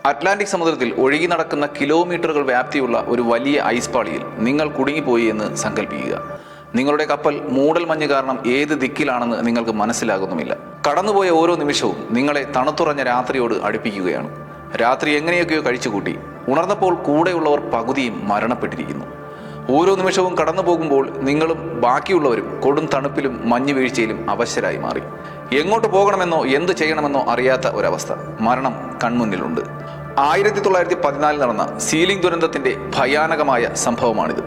Atlantic സമുദ്രത്തിൽ ഒഴുകി നടക്കുന്ന കിലോമീറ്ററുകൾ വ്യാപ്തിയുള്ള ഒരു വലിയ ഐസ് പാളിയിൽ നിങ്ങൾ കുടുങ്ങിപ്പോയി എന്ന് സങ്കല്പിക്കുക. നിങ്ങളുടെ കപ്പൽ മൂടൽമഞ്ഞ് കാരണം ഏത് ദിക്കിലാണെന്ന് നിങ്ങൾക്ക് മനസ്സിലാകുന്നുമില്ല. കടന്നുപോയ ഓരോ നിമിഷവും നിങ്ങളെ തണുത്തുറഞ്ഞ രാത്രിയോട് അടുപ്പിക്കുകയാണ്. രാത്രി എങ്ങനെയൊക്കെയോ കഴിച്ചുകൂട്ടി ഉണർന്നപ്പോൾ കൂടെയുള്ളവർ പകുതിയും മരണപ്പെട്ടിരിക്കുന്നു. ഓരോ നിമിഷവും കടന്നു പോകുമ്പോൾ നിങ്ങളും ബാക്കിയുള്ളവരും കൊടും തണുപ്പിലും മഞ്ഞ് വീഴ്ചയിലും അവശരായി മാറി. എങ്ങോട്ട് പോകണമെന്നോ എന്ത് ചെയ്യണമെന്നോ അറിയാത്ത ഒരവസ്ഥ. മരണം കൺമുന്നിലുണ്ട്. 1914 നടന്ന സീലിംഗ് ദുരന്തത്തിന്റെ ഭയാനകമായ സംഭവമാണിത്.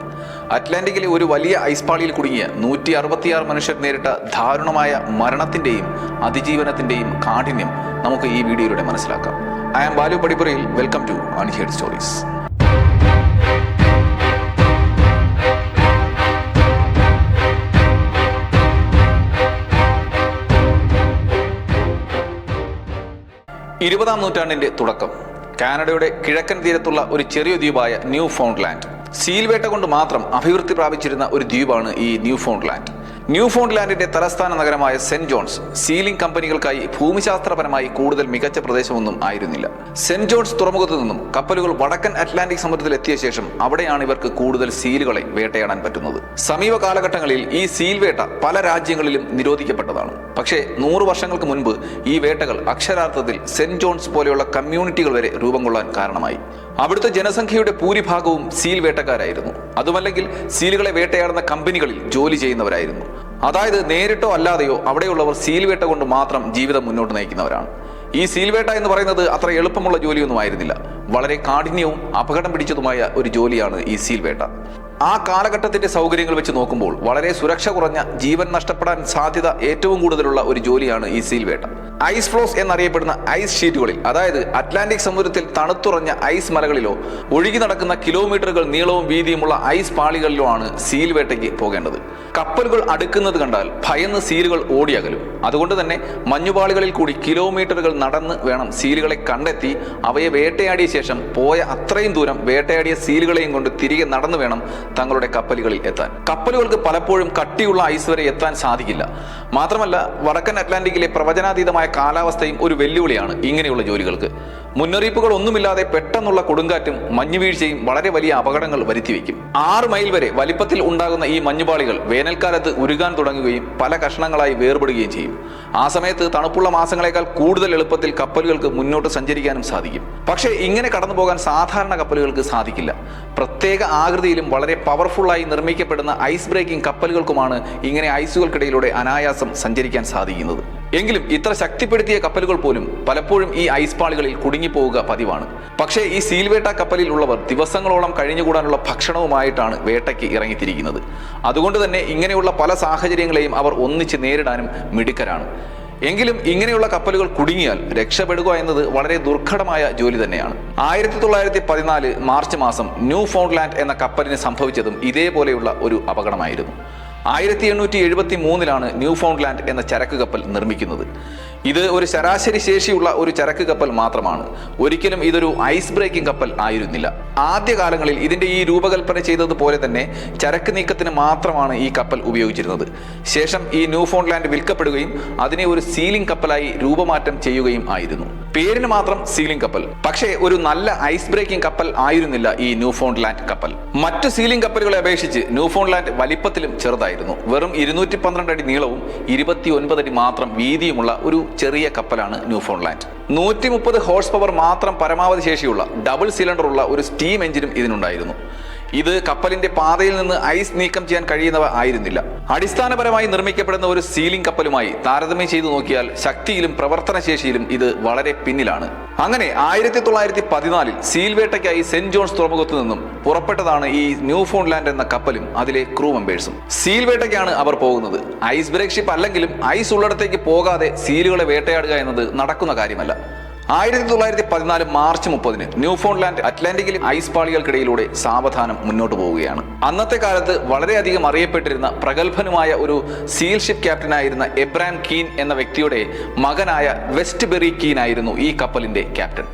അറ്റ്ലാന്റിക്കിലെ ഒരു വലിയ ഐസ്പാളിയിൽ കുടുങ്ങിയ 166 മനുഷ്യർ നേരിട്ട ദാരുണമായ മരണത്തിന്റെയും അതിജീവനത്തിന്റെയും കാഠിന്യം നമുക്ക് ഈ വീഡിയോയിലൂടെ മനസ്സിലാക്കാം. ഐ ആം ബാലു പടിപ്പുരയിൽ. Welcome to unheard stories. ഇരുപതാം നൂറ്റാണ്ടിന്റെ തുടക്കം. കാനഡയുടെ കിഴക്കൻ തീരത്തുള്ള ഒരു ചെറിയ ദ്വീപായ ന്യൂ ഫൗണ്ട്ലാൻഡ്. സീൽവേട്ട കൊണ്ട് മാത്രം അഭിവൃദ്ധി പ്രാപിച്ചിരുന്ന ഒരു ദ്വീപാണ് ഈ ന്യൂ ഫൗണ്ട്ലാൻഡ്. ന്യൂ ഫൗണ്ട്ലാൻഡിന്റെ തലസ്ഥാന നഗരമായ സെന്റ് ജോൺസ് സീലിംഗ് കമ്പനികൾക്കായി ഭൂമിശാസ്ത്രപരമായി കൂടുതൽ മികച്ച പ്രദേശമൊന്നും ആയിരുന്നില്ല. സെന്റ് ജോൺസ് തുറമുഖത്തു നിന്നും കപ്പലുകൾ വടക്കൻ അറ്റ്ലാന്റിക് സമുദ്രത്തിൽ എത്തിയ ശേഷം അവിടെയാണ് ഇവർക്ക് കൂടുതൽ സീലുകളെ വേട്ടയാടാൻ പറ്റുന്നത്. സമീപ കാലഘട്ടങ്ങളിൽ ഈ സീൽ വേട്ട പല രാജ്യങ്ങളിലും നിരോധിക്കപ്പെട്ടതാണ്. പക്ഷേ 100 വർഷങ്ങൾക്ക് മുൻപ് ഈ വേട്ടകൾ അക്ഷരാർത്ഥത്തിൽ സെന്റ് ജോൺസ് പോലെയുള്ള കമ്മ്യൂണിറ്റികൾ വരെ രൂപം കൊള്ളാൻ കാരണമായി. അവിടുത്തെ ജനസംഖ്യയുടെ ഭൂരിഭാഗവും സീൽ വേട്ടക്കാരായിരുന്നു. അതുമല്ലെങ്കിൽ സീലുകളെ വേട്ടയാടുന്ന കമ്പനികളിൽ ജോലി ചെയ്യുന്നവരായിരുന്നു. അതായത് നേരിട്ടോ അല്ലാതെയോ അവിടെയുള്ളവർ സീൽ വേട്ട കൊണ്ട് മാത്രം ജീവിതം മുന്നോട്ട് നയിക്കുന്നവരാണ്. ഈ സീൽ വേട്ട എന്ന് പറയുന്നത് അത്ര എളുപ്പമുള്ള ജോലിയൊന്നും ആയിരുന്നില്ല. വളരെ കാഠിന്യവും അപകടം പിടിച്ചതുമായ ഒരു ജോലിയാണ് ഈ സീൽ വേട്ട. ആ കാലഘട്ടത്തിന്റെ സൗകര്യങ്ങൾ വെച്ച് നോക്കുമ്പോൾ വളരെ സുരക്ഷ കുറഞ്ഞ, ജീവൻ നഷ്ടപ്പെടാൻ സാധ്യത ഏറ്റവും കൂടുതലുള്ള ഒരു ജോലിയാണ് ഈ സീൽ വേട്ട. ഐസ് ഫ്ലോസ് എന്നറിയപ്പെടുന്ന ഐസ് ഷീറ്റുകളിൽ, അതായത് അറ്റ്ലാന്റിക് സമുദ്രത്തിൽ തണുത്തുറഞ്ഞ ഐസ് മലകളിലോ ഒഴുകി നടക്കുന്ന കിലോമീറ്ററുകൾ നീളവും വീതിയുമുള്ള ഐസ് പാളികളിലോ ആണ് സീൽ വേട്ടയ്ക്ക് പോകേണ്ടത്. കപ്പലുകൾ അടുക്കുന്നത് കണ്ടാൽ ഭയന്ന് സീലുകൾ ഓടിയകലും. അതുകൊണ്ട് തന്നെ മഞ്ഞുപാളികളിൽ കൂടി കിലോമീറ്ററുകൾ നടന്ന് വേണം സീലുകളെ കണ്ടെത്തി അവയെ വേട്ടയാടിയ ശേഷം പോയ അത്രയും ദൂരം വേട്ടയാടിയ സീലുകളെയും കൊണ്ട് തിരികെ നടന്നു വേണം തങ്ങളുടെ കപ്പലുകളിൽ എത്താൻ. കപ്പലുകൾക്ക് പലപ്പോഴും കട്ടിയുള്ള ഐസ് വരെ എത്താൻ സാധിക്കില്ല. മാത്രമല്ല വടക്കൻ അറ്റ്ലാന്റിക്കിലെ പ്രവചനാതീതമായ കാലാവസ്ഥയും ഒരു വെല്ലുവിളിയാണ് ഇങ്ങനെയുള്ള ജോലികൾക്ക്. മുന്നറിയിപ്പുകൾ ഒന്നുമില്ലാതെ പെട്ടെന്നുള്ള കൊടുങ്കാറ്റും മഞ്ഞുവീഴ്ചയും വളരെ വലിയ അപകടങ്ങൾ വരുത്തിവെക്കും. 6 മൈൽ വരെ വലിപ്പത്തിൽ ഉണ്ടാകുന്ന ഈ മഞ്ഞുപാളികൾ വേനൽക്കാലത്ത് ഉരുകാൻ തുടങ്ങുകയും പല കഷ്ണങ്ങളായി വേർപെടുകയും ചെയ്യും. ആ സമയത്ത് തണുപ്പുള്ള മാസങ്ങളെക്കാൾ കൂടുതൽ എളുപ്പത്തിൽ കപ്പലുകൾക്ക് മുന്നോട്ട് സഞ്ചരിക്കാനും സാധിക്കും. പക്ഷേ ഇങ്ങനെ കടന്നു പോകാൻ സാധാരണ കപ്പലുകൾക്ക് സാധിക്കില്ല. പ്രത്യേക ആകൃതിയിലും വളരെ പവർഫുള്ളായി നിർമ്മിക്കപ്പെടുന്ന ഐസ് ബ്രേക്കിംഗ് കപ്പലുകൾക്കുമാണ് ഇങ്ങനെ ഐസുകൾക്കിടയിലൂടെ അനായാസം സഞ്ചരിക്കാൻ സാധിക്കുന്നത്. എങ്കിലും ഇത്ര ശക്തിപ്പെടുത്തിയ കപ്പലുകൾ പോലും പലപ്പോഴും ഈ ഐസ് പാളികളിൽ കുടുങ്ങിപ്പോവുക പതിവാണ്. പക്ഷേ ഈ സീൽവേട്ട കപ്പലിൽ ഉള്ളവർ ദിവസങ്ങളോളം കഴിഞ്ഞുകൂടാനുള്ള ഭക്ഷണവുമായിട്ടാണ് വേട്ടയ്ക്ക് ഇറങ്ങിത്തിരിക്കുന്നത്. അതുകൊണ്ട് തന്നെ ഇങ്ങനെയുള്ള പല സാഹചര്യങ്ങളെയും അവർ ഒന്നിച്ച് നേരിടാനും മിടുക്കരാണ്. എങ്കിലും ഇങ്ങനെയുള്ള കപ്പലുകൾ കുടുങ്ങിയാൽ രക്ഷപ്പെടുക എന്നത് വളരെ ദുർഘടമായ ജോലി തന്നെയാണ്. 1914 മാർച്ച് മാസം ന്യൂ ഫൗണ്ട്ലാൻഡ് എന്ന കപ്പലിന് സംഭവിച്ചതും ഇതേപോലെയുള്ള ഒരു അപകടമായിരുന്നു. 1873 ന്യൂ ഫൗണ്ട്ലാൻഡ് എന്ന ചരക്ക് കപ്പൽ നിർമ്മിക്കുന്നത്. ഇത് ഒരു ശരാശരി ശേഷിയുള്ള ഒരു ചരക്ക് കപ്പൽ മാത്രമാണ്. ഒരിക്കലും ഇതൊരു ഐസ് ബ്രേക്കിംഗ് കപ്പൽ ആയിരുന്നില്ല. ആദ്യകാലങ്ങളിൽ ഇതിന്റെ ഈ രൂപകൽപ്പന ചെയ്തതുപോലെ തന്നെ ചരക്ക് നീക്കത്തിന് മാത്രമാണ് ഈ കപ്പൽ ഉപയോഗിച്ചിരുന്നത്. ശേഷം ഈ ന്യൂ ഫൗണ്ട്ലാൻഡ് വിൽക്കപ്പെടുകയും അതിനെ ഒരു സീലിംഗ് കപ്പലായി രൂപമാറ്റം ചെയ്യുകയും ആയിരുന്നു. പേരിന് മാത്രം സീലിംഗ് കപ്പൽ, പക്ഷേ ഒരു നല്ല ഐസ് ബ്രേക്കിംഗ് കപ്പൽ ആയിരുന്നില്ല ഈ ന്യൂ ഫൗണ്ട്ലാൻഡ് കപ്പൽ. മറ്റു സീലിംഗ് കപ്പലുകളെ അപേക്ഷിച്ച് ന്യൂ ഫൗണ്ട്ലാൻഡ് വലിപ്പത്തിലും ചെറുതായിരുന്നു. വെറും 212 അടി നീളവും 29 അടി മാത്രം വീതിയുമുള്ള ഒരു ചെറിയ കപ്പലാണ് ന്യൂ ഫൗണ്ട്ലാൻഡ്. 130 ഹോഴ്സ് പവർ മാത്രം പരമാവധി ശേഷിയുള്ള ഡബിൾ സിലിണ്ടർ ഉള്ള ഒരു സ്റ്റീം എഞ്ചിനും ഇതിനുണ്ടായിരുന്നു. ഇത് കപ്പലിന്റെ പാതയിൽ നിന്ന് ഐസ് നീക്കം ചെയ്യാൻ കഴിയുന്നവ ആയിരുന്നില്ല. അടിസ്ഥാനപരമായി നിർമ്മിക്കപ്പെടുന്ന ഒരു സീലിംഗ് കപ്പലുമായി താരതമ്യം ചെയ്തു നോക്കിയാൽ ശക്തിയിലും പ്രവർത്തനശേഷിയിലും ഇത് വളരെ പിന്നിലാണ്. അങ്ങനെ 1914 സീൽവേട്ടയ്ക്കായി സെന്റ് ജോൺസ് തുറമുഖത്തു നിന്നും പുറപ്പെട്ടതാണ് ഈ ന്യൂ ഫൗണ്ട്ലാൻഡ് എന്ന കപ്പലും അതിലെ ക്രൂ മെമ്പേഴ്സും. സീൽവേട്ടയ്ക്കാണ് അവർ പോകുന്നത്. ഐസ് ബ്രേക്ക് ഷിപ്പ് അല്ലെങ്കിലും ഐസ് ഉള്ളിടത്തേക്ക് പോകാതെ സീലുകളെ വേട്ടയാടുക എന്നത് നടക്കുന്ന കാര്യമല്ല. 1914 മാർച്ച് 30 ന്യൂ ഫൗണ്ട്ലാൻഡ് അറ്റ്ലാന്റിക്കിലെ ഐസ് പാളികൾക്കിടയിലൂടെ സാവധാനം മുന്നോട്ട് പോവുകയാണ്. അന്നത്തെ കാലത്ത് വളരെയധികം അറിയപ്പെട്ടിരുന്ന പ്രഗത്ഭനുമായ ഒരു സീൽ ഷിപ്പ് ക്യാപ്റ്റനായിരുന്ന എബ്രാം കീൻ എന്ന വ്യക്തിയുടെ മകനായ വെസ്റ്റ്ബെറി കീൻ ആയിരുന്നു ഈ കപ്പലിന്റെ ക്യാപ്റ്റൻ.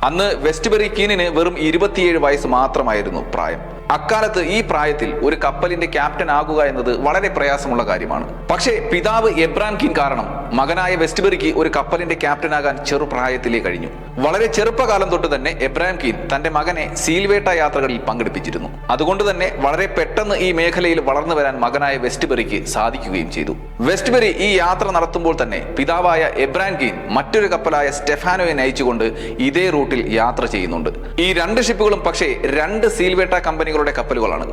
അന്ന് വെസ്റ്റ്ബെറി കീനിന് വെറും 27 വയസ്സ് മാത്രമായിരുന്നു പ്രായം. അക്കാലത്ത് ഈ പ്രായത്തിൽ ഒരു കപ്പലിന്റെ ക്യാപ്റ്റൻ ആകുക എന്നത് വളരെ പ്രയാസമുള്ള കാര്യമാണ്. പക്ഷേ പിതാവ് എബ്രാം കീൻ കാരണം മകനായ വെസ്റ്റ്ബറിക്ക് ഒരു കപ്പലിന്റെ ക്യാപ്റ്റനാകാൻ ചെറുപ്രായത്തിലേ കഴിഞ്ഞു. വളരെ ചെറുപ്പകാലം തൊട്ട് തന്നെ എബ്രാം കീൻ തന്റെ മകനെ സീൽവേട്ട യാത്രകളിൽ പങ്കെടുപ്പിച്ചിരുന്നു. അതുകൊണ്ട് തന്നെ വളരെ പെട്ടെന്ന് ഈ മേഖലയിൽ വളർന്നു വരാൻ മകനായ വെസ്റ്റ്ബറിക്ക് സാധിക്കുകയും ചെയ്തു. വെസ്റ്റ്ബറി ഈ യാത്ര നടത്തുമ്പോൾ തന്നെ പിതാവായ എബ്രാം കീൻ മറ്റൊരു കപ്പലായ സ്റ്റെഫാനോയെ നയിച്ചുകൊണ്ട് ഇതേ റൂട്ടിൽ യാത്ര ചെയ്യുന്നുണ്ട്. ഈ രണ്ട് ഷിപ്പുകളും പക്ഷേ രണ്ട് സീൽവേട്ട കമ്പനികളുടെ കപ്പലുകളാണ്.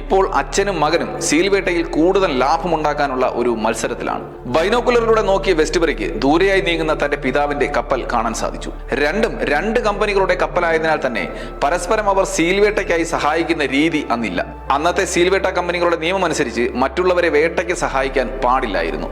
ഇപ്പോൾ അച്ഛനും മകനും സീൽവേട്ടയിൽ കൂടുതൽ ലാഭമുണ്ടാക്കാനുള്ള ഒരു മത്സരത്തിലാണ്. ബൈനോക്കുലറിലൂടെ നോക്കിയ വെസ്റ്റ്ബറിക്ക് ദൂരെയായി നീങ്ങുന്ന തന്റെ പിതാവിന്റെ കപ്പൽ കാണാൻ സാധിച്ചു. രണ്ടും രണ്ട് കമ്പനികളുടെ കപ്പലായതിനാൽ തന്നെ പരസ്പരം അവർ സീൽവേട്ടയ്ക്കായി സഹായിക്കുന്ന രീതി അന്നില്ല. അന്നത്തെ സീൽവേട്ട കമ്പനികളുടെ നിയമം അനുസരിച്ച് മറ്റുള്ളവരെ വേട്ടയ്ക്ക് സഹായിക്കാൻ പാടില്ലായിരുന്നു.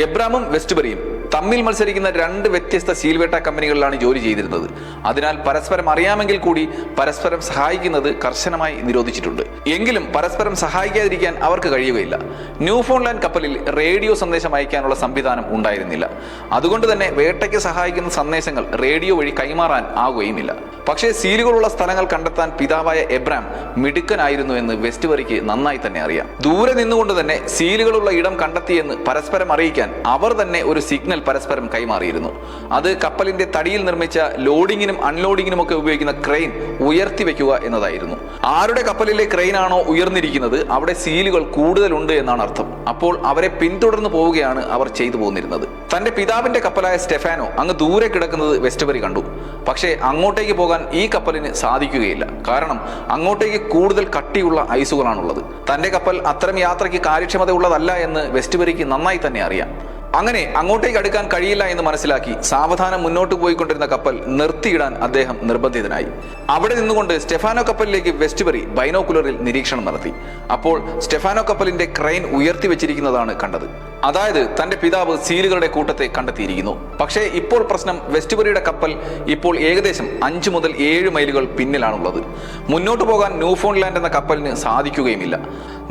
എബ്രാമും വെസ്റ്റ്ബറിയും തമ്മിൽ മത്സരിക്കുന്ന രണ്ട് വ്യത്യസ്ത സീൽവേട്ട കമ്പനികളിലാണ് ജോലി ചെയ്തിരുന്നത്. അതിനാൽ പരസ്പരം അറിയാമെങ്കിൽ കൂടി പരസ്പരം സഹായിക്കുന്നത് കർശനമായി നിരോധിച്ചിട്ടുണ്ട്. എങ്കിലും പരസ്പരം സഹായിക്കാതിരിക്കാൻ അവർക്ക് കഴിയുകയില്ല. ന്യൂഫൗണ്ട്ലാൻഡ് കപ്പലിൽ റേഡിയോ സന്ദേശം അയക്കാനുള്ള സംവിധാനം ഉണ്ടായിരുന്നില്ല. അതുകൊണ്ട് തന്നെ വേട്ടയ്ക്ക് സഹായിക്കുന്ന സന്ദേശങ്ങൾ റേഡിയോ വഴി കൈമാറാൻ ആവുകയുമില്ല. പക്ഷേ സീലുകളുള്ള സ്ഥലങ്ങൾ കണ്ടെത്താൻ പിതാവായ എബ്രാം മിടുക്കനായിരുന്നു എന്ന് വെസ്റ്റ്ബറിക്ക് നന്നായി തന്നെ അറിയാം. ദൂരെ നിന്നുകൊണ്ട് തന്നെ സീലുകളുള്ള ഇടം കണ്ടെത്തിയെന്ന് പരസ്പരം അറിയിക്കാൻ അവർ തന്നെ ഒരു സിഗ്നൽ പരസ്പരം കൈമാറിയിരുന്നു. അത് കപ്പലിന്റെ തടിയിൽ നിർമ്മിച്ച ലോഡിങ്ങിനും അൺലോഡിങ്ങിനും ഒക്കെ ഉപയോഗിക്കുന്ന ക്രെയിൻ ഉയർത്തി വെക്കുക എന്നതായിരുന്നു. ആരുടെ കപ്പലിലെ ക്രെയിൻ ആണോ ഉയർന്നിരിക്കുന്നത് അവിടെ സീലുകൾ കൂടുതലുണ്ട് എന്നാണ് അർത്ഥം. അപ്പോൾ അവരെ പിന്തുടർന്ന് പോവുകയാണ് അവർ ചെയ്തു പോന്നിരുന്നത്. തന്റെ പിതാവിന്റെ കപ്പലായ സ്റ്റെഫാനോ അങ്ങ് ദൂരെ കിടക്കുന്നത് വെസ്റ്റ്ബറി കണ്ടു. പക്ഷേ അങ്ങോട്ടേക്ക് പോകാൻ ഈ കപ്പലിന് സാധിക്കുകയില്ല. കാരണം അങ്ങോട്ടേക്ക് കൂടുതൽ കട്ടിയുള്ള ഐസുകളാണുള്ളത്. തന്റെ കപ്പൽ അത്തരം യാത്രയ്ക്ക് കാര്യക്ഷമത ഉള്ളതല്ല എന്ന് വെസ്റ്റ്ബറിക്ക് നന്നായി തന്നെ അറിയാം. അങ്ങനെ അങ്ങോട്ടേക്ക് അടുക്കാൻ കഴിയില്ല എന്ന് മനസ്സിലാക്കി സാവധാനം മുന്നോട്ട് പോയിക്കൊണ്ടിരുന്ന കപ്പൽ നിർത്തിയിടാൻ അദ്ദേഹം നിർബന്ധിതനായി. അവിടെ നിന്നുകൊണ്ട് സ്റ്റെഫാനോ കപ്പലിലേക്ക് വെസ്റ്റ്ബറി ബൈനോക്കുലറിൽ നിരീക്ഷണം നടത്തി. അപ്പോൾ സ്റ്റെഫാനോ കപ്പലിന്റെ ക്രെയിൻ ഉയർത്തി വെച്ചിരിക്കുന്നതാണ് കണ്ടത്. അതായത് തന്റെ പിതാവ് സീലുകളുടെ കൂട്ടത്തെ കണ്ടെത്തിയിരിക്കുന്നു. പക്ഷേ ഇപ്പോൾ പ്രശ്നം വെസ്റ്റ്ബറിയുടെ കപ്പൽ ഇപ്പോൾ ഏകദേശം 5 മുതൽ 7 മൈലുകൾ പിന്നിലാണുള്ളത്. മുന്നോട്ട് പോകാൻ ന്യൂഫൗണ്ട്ലാൻഡ് എന്ന കപ്പലിന് സാധിക്കുകയുമില്ല.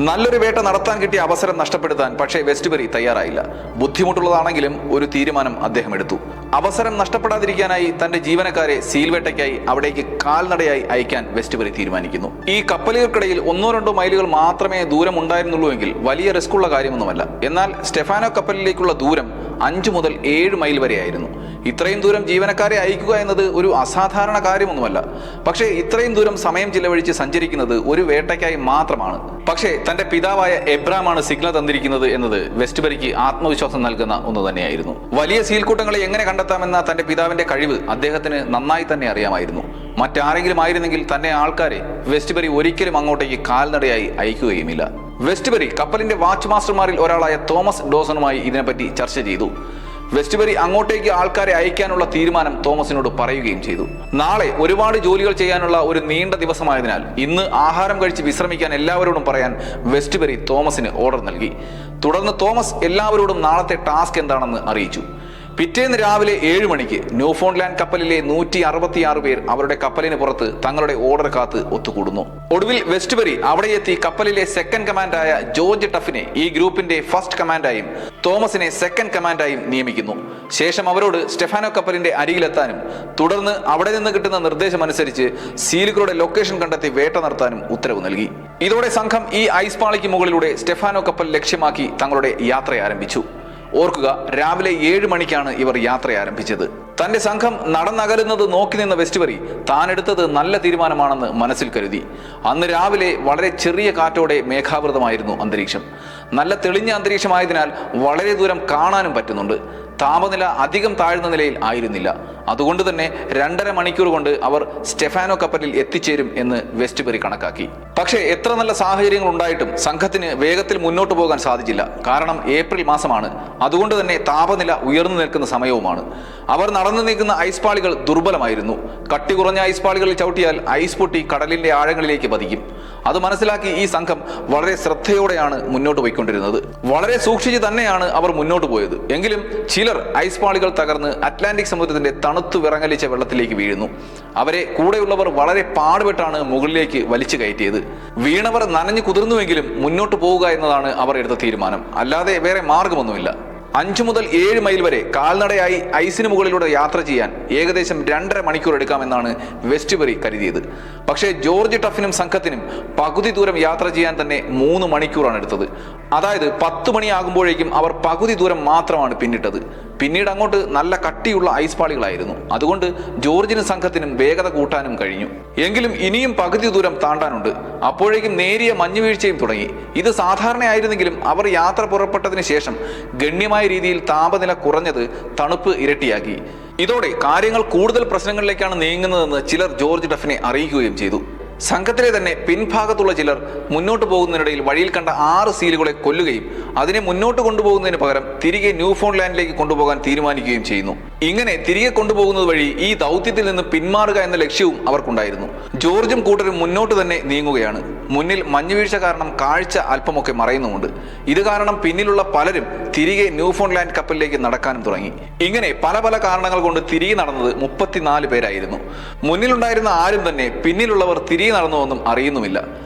നല്ലൊരു വേട്ട നടത്താൻ കിട്ടിയ അവസരം നഷ്ടപ്പെടുത്താൻ പക്ഷേ വെസ്റ്റ്ബറി തയ്യാറായില്ല. ബുദ്ധിമുട്ടുള്ളതാണെങ്കിലും ഒരു തീരുമാനം അദ്ദേഹം എടുത്തു. അവസരം നഷ്ടപ്പെടാതിരിക്കാനായി തന്റെ ജീവനക്കാരെ സീൽവേട്ടയ്ക്കായി അവിടേക്ക് കാൽനടയായി അയക്കാൻ വെസ്റ്റ്ബറി തീരുമാനിക്കുന്നു. ഈ കപ്പലുകൾക്കിടയിൽ 1-2 മൈലുകൾ മാത്രമേ ദൂരം ഉണ്ടായിരുന്നുള്ളൂ എങ്കിൽ വലിയ റിസ്ക്കുള്ള കാര്യമൊന്നുമല്ല. എന്നാൽ സ്റ്റെഫാനോ കപ്പലിലേക്കുള്ള ദൂരം 5 മുതൽ 7 മൈൽ വരെയായിരുന്നു. ഇത്രയും ദൂരം ജീവനക്കാരെ അയക്കുക എന്നത് ഒരു അസാധാരണ കാര്യമൊന്നുമല്ല. പക്ഷേ ഇത്രയും ദൂരം സമയം ചിലവഴിച്ച് സഞ്ചരിക്കുന്നത് ഒരു വേട്ടയ്ക്കായി മാത്രമാണ്. പക്ഷേ തന്റെ പിതാവായ എബ്രാമാണ് സിഗ്നൽ തന്നിരിക്കുന്നത് എന്നത് വെസ്റ്റ്ബറിക്ക് ആത്മവിശ്വാസം നൽകുന്ന ഒന്ന് തന്നെയായിരുന്നു. വലിയ സീൽക്കൂട്ടങ്ങളെ എങ്ങനെ കണ്ടെത്താമെന്ന തന്റെ പിതാവിന്റെ കഴിവ് അദ്ദേഹത്തിന് നന്നായി തന്നെ അറിയാമായിരുന്നു. മറ്റാരെങ്കിലും ആയിരുന്നെങ്കിൽ തന്നെ ആൾക്കാരെ വെസ്റ്റ്ബറി ഒരിക്കലും അങ്ങോട്ടേക്ക് കാൽനടയായി അയക്കുകയുമില്ല. വെസ്റ്റ്ബറി കപ്പലിന്റെ വാച്ച് മാസ്റ്റർമാരിൽ ഒരാളായ തോമസ് ഡോസണുമായി ഇതിനെപ്പറ്റി ചർച്ച ചെയ്തു. വെസ്റ്റ്ബറി അങ്ങോട്ടേക്ക് ആൾക്കാരെ അയക്കാനുള്ള തീരുമാനം തോമസിനോട് പറയുകയും ചെയ്തു. നാളെ ഒരുപാട് ജോലികൾ ചെയ്യാനുള്ള ഒരു നീണ്ട ദിവസമായതിനാൽ ഇന്ന് ആഹാരം കഴിച്ച് വിശ്രമിക്കാൻ എല്ലാവരോടും പറയാൻ വെസ്റ്റ്ബറി തോമസിന് ഓർഡർ നൽകി. തുടർന്ന് തോമസ് എല്ലാവരോടും നാളത്തെ ടാസ്ക് എന്താണെന്ന് അറിയിച്ചു. പിറ്റേന്ന് രാവിലെ 7 മണിക്ക് ന്യൂഫൗണ്ട്ലാൻഡ് കപ്പലിലെ 166 പേർ അവരുടെ കപ്പലിന് പുറത്ത് തങ്ങളുടെ ഓർഡർ കാത്ത് ഒത്തുകൂടുന്നു. ഒടുവിൽ വെസ്റ്റ്ബറി അവിടെ എത്തി കപ്പലിലെ സെക്കൻഡ് കമാൻഡായ ജോർജ് ടഫിനെ ഈ ഗ്രൂപ്പിന്റെ ഫസ്റ്റ് കമാൻഡായും തോമസിനെ സെക്കൻഡ് കമാൻഡായും നിയമിക്കുന്നു. ശേഷം അവരോട് സ്റ്റെഫാനോ കപ്പലിന്റെ അരികിലെത്താനും തുടർന്ന് അവിടെ നിന്ന് കിട്ടുന്ന നിർദ്ദേശമനുസരിച്ച് സീലുകളുടെ ലൊക്കേഷൻ കണ്ടെത്തി വേട്ട നടത്താനും ഉത്തരവ് നൽകി. ഇതോടെ സംഘം ഈ ഐസ് പാളിക്ക് മുകളിലൂടെ സ്റ്റെഫാനോ കപ്പൽ ലക്ഷ്യമാക്കി തങ്ങളുടെ യാത്ര ആരംഭിച്ചു. ഓർക്കുക, രാവിലെ 7 മണിക്കാണ് ഇവർ യാത്ര ആരംഭിച്ചത്. തന്റെ സംഘം നടന്നകലുന്നത് നോക്കി നിന്ന വെസ്റ്റ്ബറി താനെടുത്തത് നല്ല തീരുമാനമാണെന്ന് മനസ്സിൽ കരുതി. അന്ന് രാവിലെ വളരെ ചെറിയ കാറ്റോടെ മേഘാവൃതമായിരുന്നു അന്തരീക്ഷം. നല്ല തെളിഞ്ഞ അന്തരീക്ഷമായതിനാൽ വളരെ ദൂരം കാണാനും പറ്റുന്നുണ്ട്. താപനില അധികം താഴ്ന്ന നിലയിൽ ആയിരുന്നില്ല. അതുകൊണ്ട് തന്നെ 2.5 മണിക്കൂർ കൊണ്ട് അവർ സ്റ്റെഫാനോ കപ്പലിൽ എത്തിച്ചേരും എന്ന് വെസ്റ്റ്ബറി കണക്കാക്കി. പക്ഷേ എത്ര നല്ല സാഹചര്യങ്ങൾ ഉണ്ടായിട്ടും സംഘത്തിന് വേഗത്തിൽ മുന്നോട്ട് പോകാൻ സാധിച്ചില്ല. കാരണം ഏപ്രിൽ മാസമാണ്. അതുകൊണ്ട് തന്നെ താപനില ഉയർന്നു നിൽക്കുന്ന സമയവുമാണ്. അവർ നടന്നു നീക്കുന്ന ഐസ് പാളികൾ ദുർബലമായിരുന്നു. കട്ടി കുറഞ്ഞ ഐസ് പാളികളിൽ ചവിട്ടിയാൽ ഐസ് പൊട്ടി കടലിന്റെ ആഴങ്ങളിലേക്ക് പതിക്കും. അത് മനസ്സിലാക്കി ഈ സംഘം വളരെ ശ്രദ്ധയോടെയാണ് മുന്നോട്ട് പോയിക്കൊണ്ടിരുന്നത്. വളരെ സൂക്ഷിച്ച് തന്നെയാണ് അവർ മുന്നോട്ട് പോയത്. എങ്കിലും ചിലർ ഐസ് പാളികൾ തകർന്ന് അറ്റ്ലാന്റിക് സമുദ്രത്തിന്റെ തണുത്തു വിറങ്ങലിച്ച വെള്ളത്തിലേക്ക് വീഴുന്നു. അവരെ കൂടെയുള്ളവർ വളരെ പാടുപെട്ടാണ് മുകളിലേക്ക് വലിച്ചു കയറ്റിയത്. വീണവർ നനഞ്ഞു കുതിർന്നുവെങ്കിലും മുന്നോട്ട് പോവുക എന്നതാണ് അവർ എടുത്ത തീരുമാനം. അല്ലാതെ വേറെ മാർഗമൊന്നുമില്ല. 5 മുതൽ 7 മൈൽ വരെ കാൽനടയായി ഐസിന് മുകളിലൂടെ യാത്ര ചെയ്യാൻ ഏകദേശം 2.5 മണിക്കൂർ എടുക്കാമെന്നാണ് വെസ്റ്റ്ബറി കരുതിയത്. പക്ഷേ ജോർജ് ടഫിനും സംഘത്തിനും പകുതി ദൂരം യാത്ര ചെയ്യാൻ തന്നെ 3 മണിക്കൂറാണ് എടുത്തത്. അതായത് 10 മണിയാകുമ്പോഴേക്കും അവർ പകുതി ദൂരം മാത്രമാണ് പിന്നിട്ടത്. പിന്നീട് അങ്ങോട്ട് നല്ല കട്ടിയുള്ള ഐസ് പാളികളായിരുന്നു. അതുകൊണ്ട് ജോർജിനും സംഘത്തിനും വേഗത കൂട്ടാനും കഴിഞ്ഞു. എങ്കിലും ഇനിയും പകുതി ദൂരം താണ്ടാനുണ്ട്. അപ്പോഴേക്കും നേരിയ മഞ്ഞുവീഴ്ചയും തുടങ്ങി. ഇത് സാധാരണയായിരുന്നെങ്കിലും അവർ യാത്ര പുറപ്പെട്ടതിന് ശേഷം ഗണ്യമായ രീതിയിൽ താപനില കുറഞ്ഞത് തണുപ്പ് ഇരട്ടിയാക്കി. ഇതോടെ കാര്യങ്ങൾ കൂടുതൽ പ്രശ്നങ്ങളിലേക്കാണ് നീങ്ങുന്നതെന്ന് ചിലർ ജോർജ് ടഫിനെ അറിയിക്കുകയും ചെയ്തു. സംഘത്തിലെ തന്നെ പിൻഭാഗത്തുള്ള ചിലർ മുന്നോട്ട് പോകുന്നതിനിടയിൽ വഴിയിൽ കണ്ട 6 സീലുകളെ കൊല്ലുകയും അതിനെ മുന്നോട്ട് കൊണ്ടുപോകുന്നതിന് പകരം തിരികെ ന്യൂഫൗണ്ട്ലാൻഡിലേക്ക് കൊണ്ടുപോകാൻ തീരുമാനിക്കുകയും ചെയ്യുന്നു. ഇങ്ങനെ തിരികെ കൊണ്ടുപോകുന്നത് വഴി ഈ ദൗത്യത്തിൽ നിന്ന് പിന്മാറുക എന്ന ലക്ഷ്യവും അവർക്കുണ്ടായിരുന്നു. ജോർജും കൂട്ടരും മുന്നോട്ട് തന്നെ നീങ്ങുകയാണ്. മുന്നിൽ മഞ്ഞുവീഴ്ച കാരണം കാഴ്ച അല്പമൊക്കെ മറയുന്നുമുണ്ട്. ഇത് കാരണം പിന്നിലുള്ള പലരും തിരികെ ന്യൂഫൗണ്ട്ലാൻഡ് കപ്പലിലേക്ക് നടക്കാനും തുടങ്ങി. ഇങ്ങനെ പല പല കാരണങ്ങൾ കൊണ്ട് തിരികെ നടന്നത് 34 പേരായിരുന്നു. മുന്നിലുണ്ടായിരുന്ന ആരും തന്നെ പിന്നിലുള്ളവർ തിരികെ നടന്നുവെന്നും അറിയുന്നുമില്ല.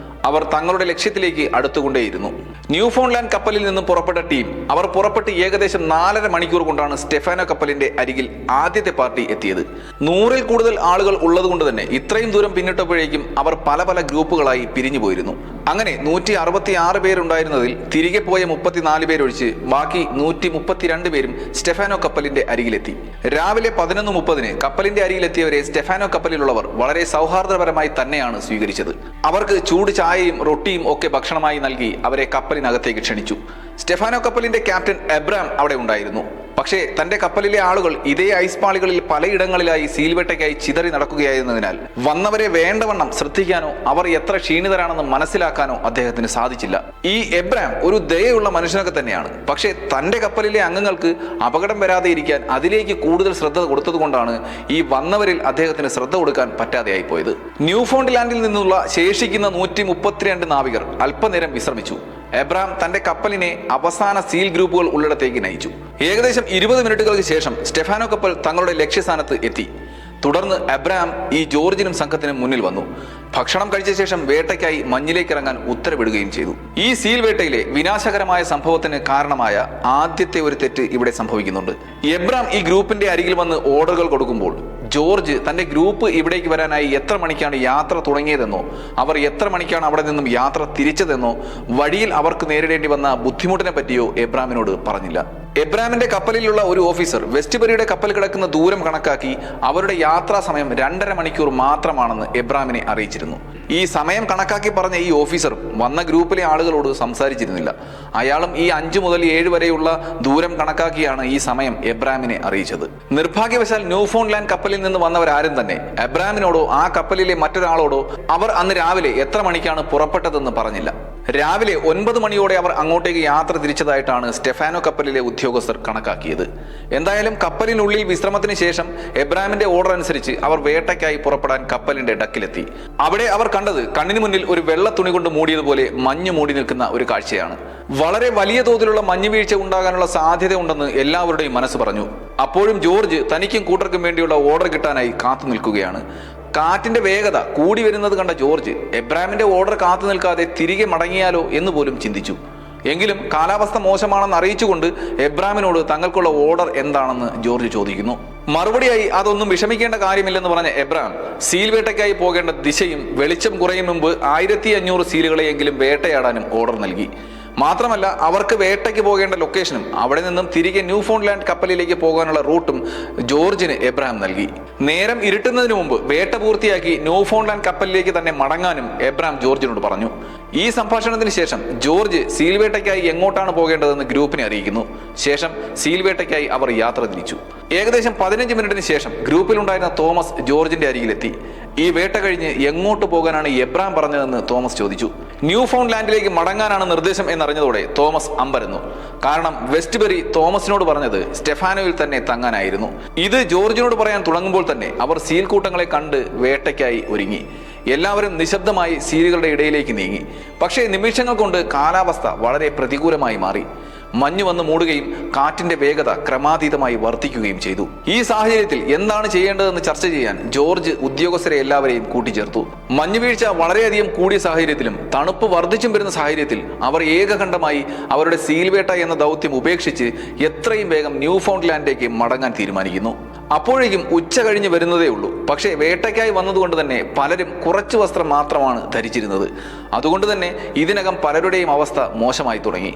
അവർ തങ്ങളുടെ ലക്ഷ്യത്തിലേക്ക് അടുത്തുകൊണ്ടേയിരുന്നു. ന്യൂഫൗണ്ട്ലാൻഡ് കപ്പലിൽ നിന്നും പുറപ്പെട്ട ടീം അവർ പുറപ്പെട്ട് ഏകദേശം 4.5 മണിക്കൂർ കൊണ്ടാണ് സ്റ്റെഫാനോ കപ്പലിന്റെ അരികിൽ ആദ്യത്തെ പാർട്ടി എത്തിയത്. 100-ൽ കൂടുതൽ ആളുകൾ ഉള്ളതുകൊണ്ട് തന്നെ ഇത്രയും ദൂരം പിന്നിട്ടപ്പോഴേക്കും അവർ പല പല ഗ്രൂപ്പുകളായി പിരിഞ്ഞു പോയിരുന്നു. അങ്ങനെ 166 പേരുണ്ടായിരുന്നതിൽ തിരികെ പോയ 34 പേരൊഴിച്ച് ബാക്കി 132 പേരും സ്റ്റെഫാനോ കപ്പലിന്റെ അരികിലെത്തി. രാവിലെ 11:30 കപ്പലിന്റെ അരികിലെത്തിയവരെ സ്റ്റെഫാനോ കപ്പലിലുള്ളവർ വളരെ സൗഹാർദ്ദപരമായി തന്നെയാണ് സ്വീകരിച്ചത്. അവർക്ക് ചൂട് ചായയും റൊട്ടിയും ഒക്കെ ഭക്ഷണമായി നൽകി അവരെ കപ്പലിനകത്തേക്ക് ക്ഷണിച്ചു. സ്റ്റെഫാനോ കപ്പലിന്റെ ക്യാപ്റ്റൻ എബ്രാം അവിടെ ഉണ്ടായിരുന്നു. പക്ഷേ തന്റെ കപ്പലിലെ ആളുകൾ ഇതേ ഐസ് പാളികളിൽ പലയിടങ്ങളിലായി സീൽവേട്ടയ്ക്കായി ചിതറി നടക്കുകയായിരുന്നതിനാൽ വന്നവരെ വേണ്ടവണ്ണം ശ്രദ്ധിക്കാനോ അവർ എത്ര ക്ഷീണിതരാണെന്ന് മനസ്സിലാക്കാനോ അദ്ദേഹത്തിന് സാധിച്ചില്ല. ഈ എബ്രാം ഒരു ദയുള്ള മനുഷ്യനൊക്കെ തന്നെയാണ്. പക്ഷേ തന്റെ കപ്പലിലെ അംഗങ്ങൾക്ക് അപകടം വരാതെ ഇരിക്കാൻ അതിലേക്ക് കൂടുതൽ ശ്രദ്ധ കൊടുത്തതുകൊണ്ടാണ് ഈ വന്നവരിൽ അദ്ദേഹത്തിന് ശ്രദ്ധ കൊടുക്കാൻ പറ്റാതെയായി പോയത്. ന്യൂഫൗണ്ട്ലാൻഡിൽ നിന്നുള്ള ശേഷിക്കുന്ന 132 നാവികർ അല്പനേരം വിശ്രമിച്ചു. എബ്രാം തന്റെ കപ്പലിനെ അവസാന സീൽ ഗ്രൂപ്പുകൾ ഉള്ളിടത്തേക്ക് നയിച്ചു. ഏകദേശം 20 മിനിറ്റുകൾക്ക് ശേഷം സ്റ്റെഫാനോ കപ്പൽ തങ്ങളുടെ ലക്ഷ്യസ്ഥാനത്ത് എത്തി. തുടർന്ന് എബ്രാം ഈ ജോർജിനും സംഘത്തിനും മുന്നിൽ വന്നു. ഭക്ഷണം കഴിച്ച ശേഷം വേട്ടയ്ക്കായി മഞ്ഞിലേക്ക് ഇറങ്ങാൻ ഉത്തരവിടുകയും ചെയ്തു. ഈ സീൽ വേട്ടയിലെ വിനാശകരമായ സംഭവത്തിന് കാരണമായ ആദ്യത്തെ ഒരു തെറ്റ് ഇവിടെ സംഭവിക്കുന്നുണ്ട്. എബ്രാം ഈ ഗ്രൂപ്പിന്റെ അരികിൽ വന്ന് ഓർഡറുകൾ കൊടുക്കുമ്പോൾ ജോർജ് തന്റെ ഗ്രൂപ്പ് ഇവിടേക്ക് വരാനായി എത്ര മണിക്കാണ് യാത്ര തുടങ്ങിയതെന്നോ അവർ എത്ര മണിക്കാണ് അവിടെ നിന്നും യാത്ര തിരിച്ചതെന്നോ വഴിയിൽ അവർക്ക് നേരിടേണ്ടി വന്ന ബുദ്ധിമുട്ടിനെ പറ്റിയോ എബ്രാമിനോട് പറഞ്ഞില്ല. എബ്രാമിന്റെ കപ്പലിലുള്ള ഒരു ഓഫീസർ വെസ്റ്റ്ബറിയുടെ കപ്പൽ കിടക്കുന്ന ദൂരം കണക്കാക്കി അവരുടെ യാത്രാ സമയം 2.5 മണിക്കൂർ മാത്രമാണെന്ന് എബ്രാമിനെ അറിയിച്ചിരുന്നു. ഈ സമയം കണക്കാക്കി പറഞ്ഞ ഈ ഓഫീസർ വന്ന ഗ്രൂപ്പിലെ ആളുകളോട് സംസാരിച്ചിരുന്നില്ല. അയാളും ഈ 5 മുതൽ 7 വരെയുള്ള ദൂരം കണക്കാക്കിയാണ് ഈ സമയം എബ്രാമിനെ അറിയിച്ചത്. നിർഭാഗ്യവശാൽ ന്യൂഫൗണ്ട്ലാൻഡ് കപ്പലിൽ നിന്ന് വന്നവരാരും തന്നെ എബ്രാമിനോടോ ആ കപ്പലിലെ മറ്റൊരാളോടോ അവർ അന്ന് രാവിലെ എത്ര മണിക്കാണ് പുറപ്പെട്ടതെന്ന് പറഞ്ഞില്ല. രാവിലെ 9 മണിയോടെ അവർ അങ്ങോട്ടേക്ക് യാത്ര തിരിച്ചതായിട്ടാണ് സ്റ്റെഫാനോ കപ്പലിലെ ഉദ്യോഗസ്ഥർ കണക്കാക്കിയത്. എന്തായാലും കപ്പലിനുള്ളിൽ വിശ്രമത്തിന് ശേഷം എബ്രാമിന്റെ ഓർഡർ അനുസരിച്ച് അവർ വേട്ടയ്ക്കായി പുറപ്പെടാൻ കപ്പലിന്റെ ഡക്കിലെത്തി. അവിടെ അവർ കണ്ടത് കണ്ണിന് മുന്നിൽ ഒരു വെള്ള തുണി കൊണ്ട് മൂടിയതുപോലെ മഞ്ഞ് മൂടി നിൽക്കുന്ന ഒരു കാഴ്ചയാണ്. വളരെ വലിയ തോതിലുള്ള മഞ്ഞുവീഴ്ച ഉണ്ടാകാനുള്ള സാധ്യത ഉണ്ടെന്ന് എല്ലാവരുടെയും മനസ്സ് പറഞ്ഞു. അപ്പോഴും ജോർജ് തനിക്കും കൂട്ടർക്കും വേണ്ടിയുള്ള ഓർഡർ കിട്ടാനായി കാത്തു നിൽക്കുകയാണ്. കാറ്റിന്റെ വേഗത കൂടി വരുന്നത് കണ്ട ജോർജ് എബ്രാമിന്റെ ഓർഡർ കാത്തു നിൽക്കാതെ തിരികെ മടങ്ങിയാലോ എന്ന് പോലും ചിന്തിച്ചു. എങ്കിലും കാലാവസ്ഥ മോശമാണെന്ന് അറിയിച്ചുകൊണ്ട് എബ്രാമിനോട് തങ്ങൾക്കുള്ള ഓർഡർ എന്താണെന്ന് ജോർജ് ചോദിക്കുന്നു. മറുപടിയായി അതൊന്നും വിഷമിക്കേണ്ട കാര്യമില്ലെന്ന് പറഞ്ഞ എബ്രാം സീൽ വേട്ടയ്ക്കായി പോകേണ്ട ദിശയും വെളിച്ചം കുറയും മുമ്പ് 1500 സീലുകളെയെങ്കിലും വേട്ടയാടാനും ഓർഡർ നൽകി. മാത്രമല്ല അവർക്ക് വേട്ടയ്ക്ക് പോകേണ്ട ലൊക്കേഷനും അവിടെ നിന്നും തിരികെ ന്യൂഫൗണ്ട്ലാൻഡ് കപ്പലിലേക്ക് പോകാനുള്ള റൂട്ടും ജോർജിന് എബ്രാം നൽകി. നേരം ഇരുട്ടുന്നതിന് മുമ്പ് വേട്ട പൂർത്തിയാക്കി ന്യൂഫൗണ്ട്ലാൻഡ് കപ്പലിലേക്ക് തന്നെ മടങ്ങാനും എബ്രാം ജോർജിനോട് പറഞ്ഞു. ഈ സംഭാഷണത്തിന് ശേഷം ജോർജ് സീൽ വേട്ടയ്ക്കായി എങ്ങോട്ടാണ് പോകേണ്ടതെന്ന് ഗ്രൂപ്പിനെ അറിയിക്കുന്നു. ശേഷം സീൽ വേട്ടയ്ക്കായി അവർ യാത്ര തിരിച്ചു. ഏകദേശം 15 മിനിറ്റിന് ശേഷം ഗ്രൂപ്പിലുണ്ടായിരുന്ന തോമസ് ജോർജിന്റെ അരികിലെത്തി. ഈ വേട്ട കഴിഞ്ഞ് എങ്ങോട്ട് പോകാനാണ് എബ്രാം പറഞ്ഞതെന്ന് തോമസ് ചോദിച്ചു. ന്യൂഫൗണ്ട്ലാൻഡിലേക്ക് മടങ്ങാനാണ് നിർദ്ദേശം എന്നറിഞ്ഞതോടെ തോമസ് അമ്പരന്നു. കാരണം വെസ്റ്റ്ബറി തോമസിനോട് പറഞ്ഞത് സ്റ്റെഫാനോയിൽ തന്നെ തങ്ങാനായിരുന്നു. ഇത് ജോർജിനോട് പറയാൻ തുടങ്ങുമ്പോൾ തന്നെ അവർ സീൽ കൂട്ടങ്ങളെ കണ്ട് വേട്ടയ്ക്കായി ഒരുങ്ങി. എല്ലാവരും നിശബ്ദമായി സീലുകളുടെ ഇടയിലേക്ക് നീങ്ങി. പക്ഷേ നിമിഷങ്ങൾ കൊണ്ട് കാലാവസ്ഥ വളരെ പ്രതികൂലമായി മാറി. മഞ്ഞ് വന്ന് മൂടുകയും കാറ്റിന്റെ വേഗത ക്രമാതീതമായി വർദ്ധിക്കുകയും ചെയ്തു. ഈ സാഹചര്യത്തിൽ എന്താണ് ചെയ്യേണ്ടതെന്ന് ചർച്ച ചെയ്യാൻ ജോർജ് ഉദ്യോഗസ്ഥരെ എല്ലാവരെയും കൂട്ടിച്ചേർത്തു. മഞ്ഞുവീഴ്ച വളരെയധികം കൂടിയ സാഹചര്യത്തിലും തണുപ്പ് വർദ്ധിച്ചും വരുന്ന സാഹചര്യത്തിൽ അവർ ഏകകണ്ഠമായി അവരുടെ സീൽവേട്ട എന്ന ദൗത്യം ഉപേക്ഷിച്ച് എത്രയും വേഗം ന്യൂ ഫൗണ്ട് ലാൻഡിലേക്ക് മടങ്ങാൻ തീരുമാനിക്കുന്നു. അപ്പോഴേക്കും ഉച്ച കഴിഞ്ഞ് വരുന്നതേ ഉള്ളൂ. പക്ഷേ വേട്ടയ്ക്കായി വന്നതുകൊണ്ട് തന്നെ പലരും കുറച്ച് വസ്ത്രം മാത്രമാണ് ധരിച്ചിരുന്നത്. അതുകൊണ്ട് തന്നെ ഇതിനകം പലരുടെയും അവസ്ഥ മോശമായി തുടങ്ങി.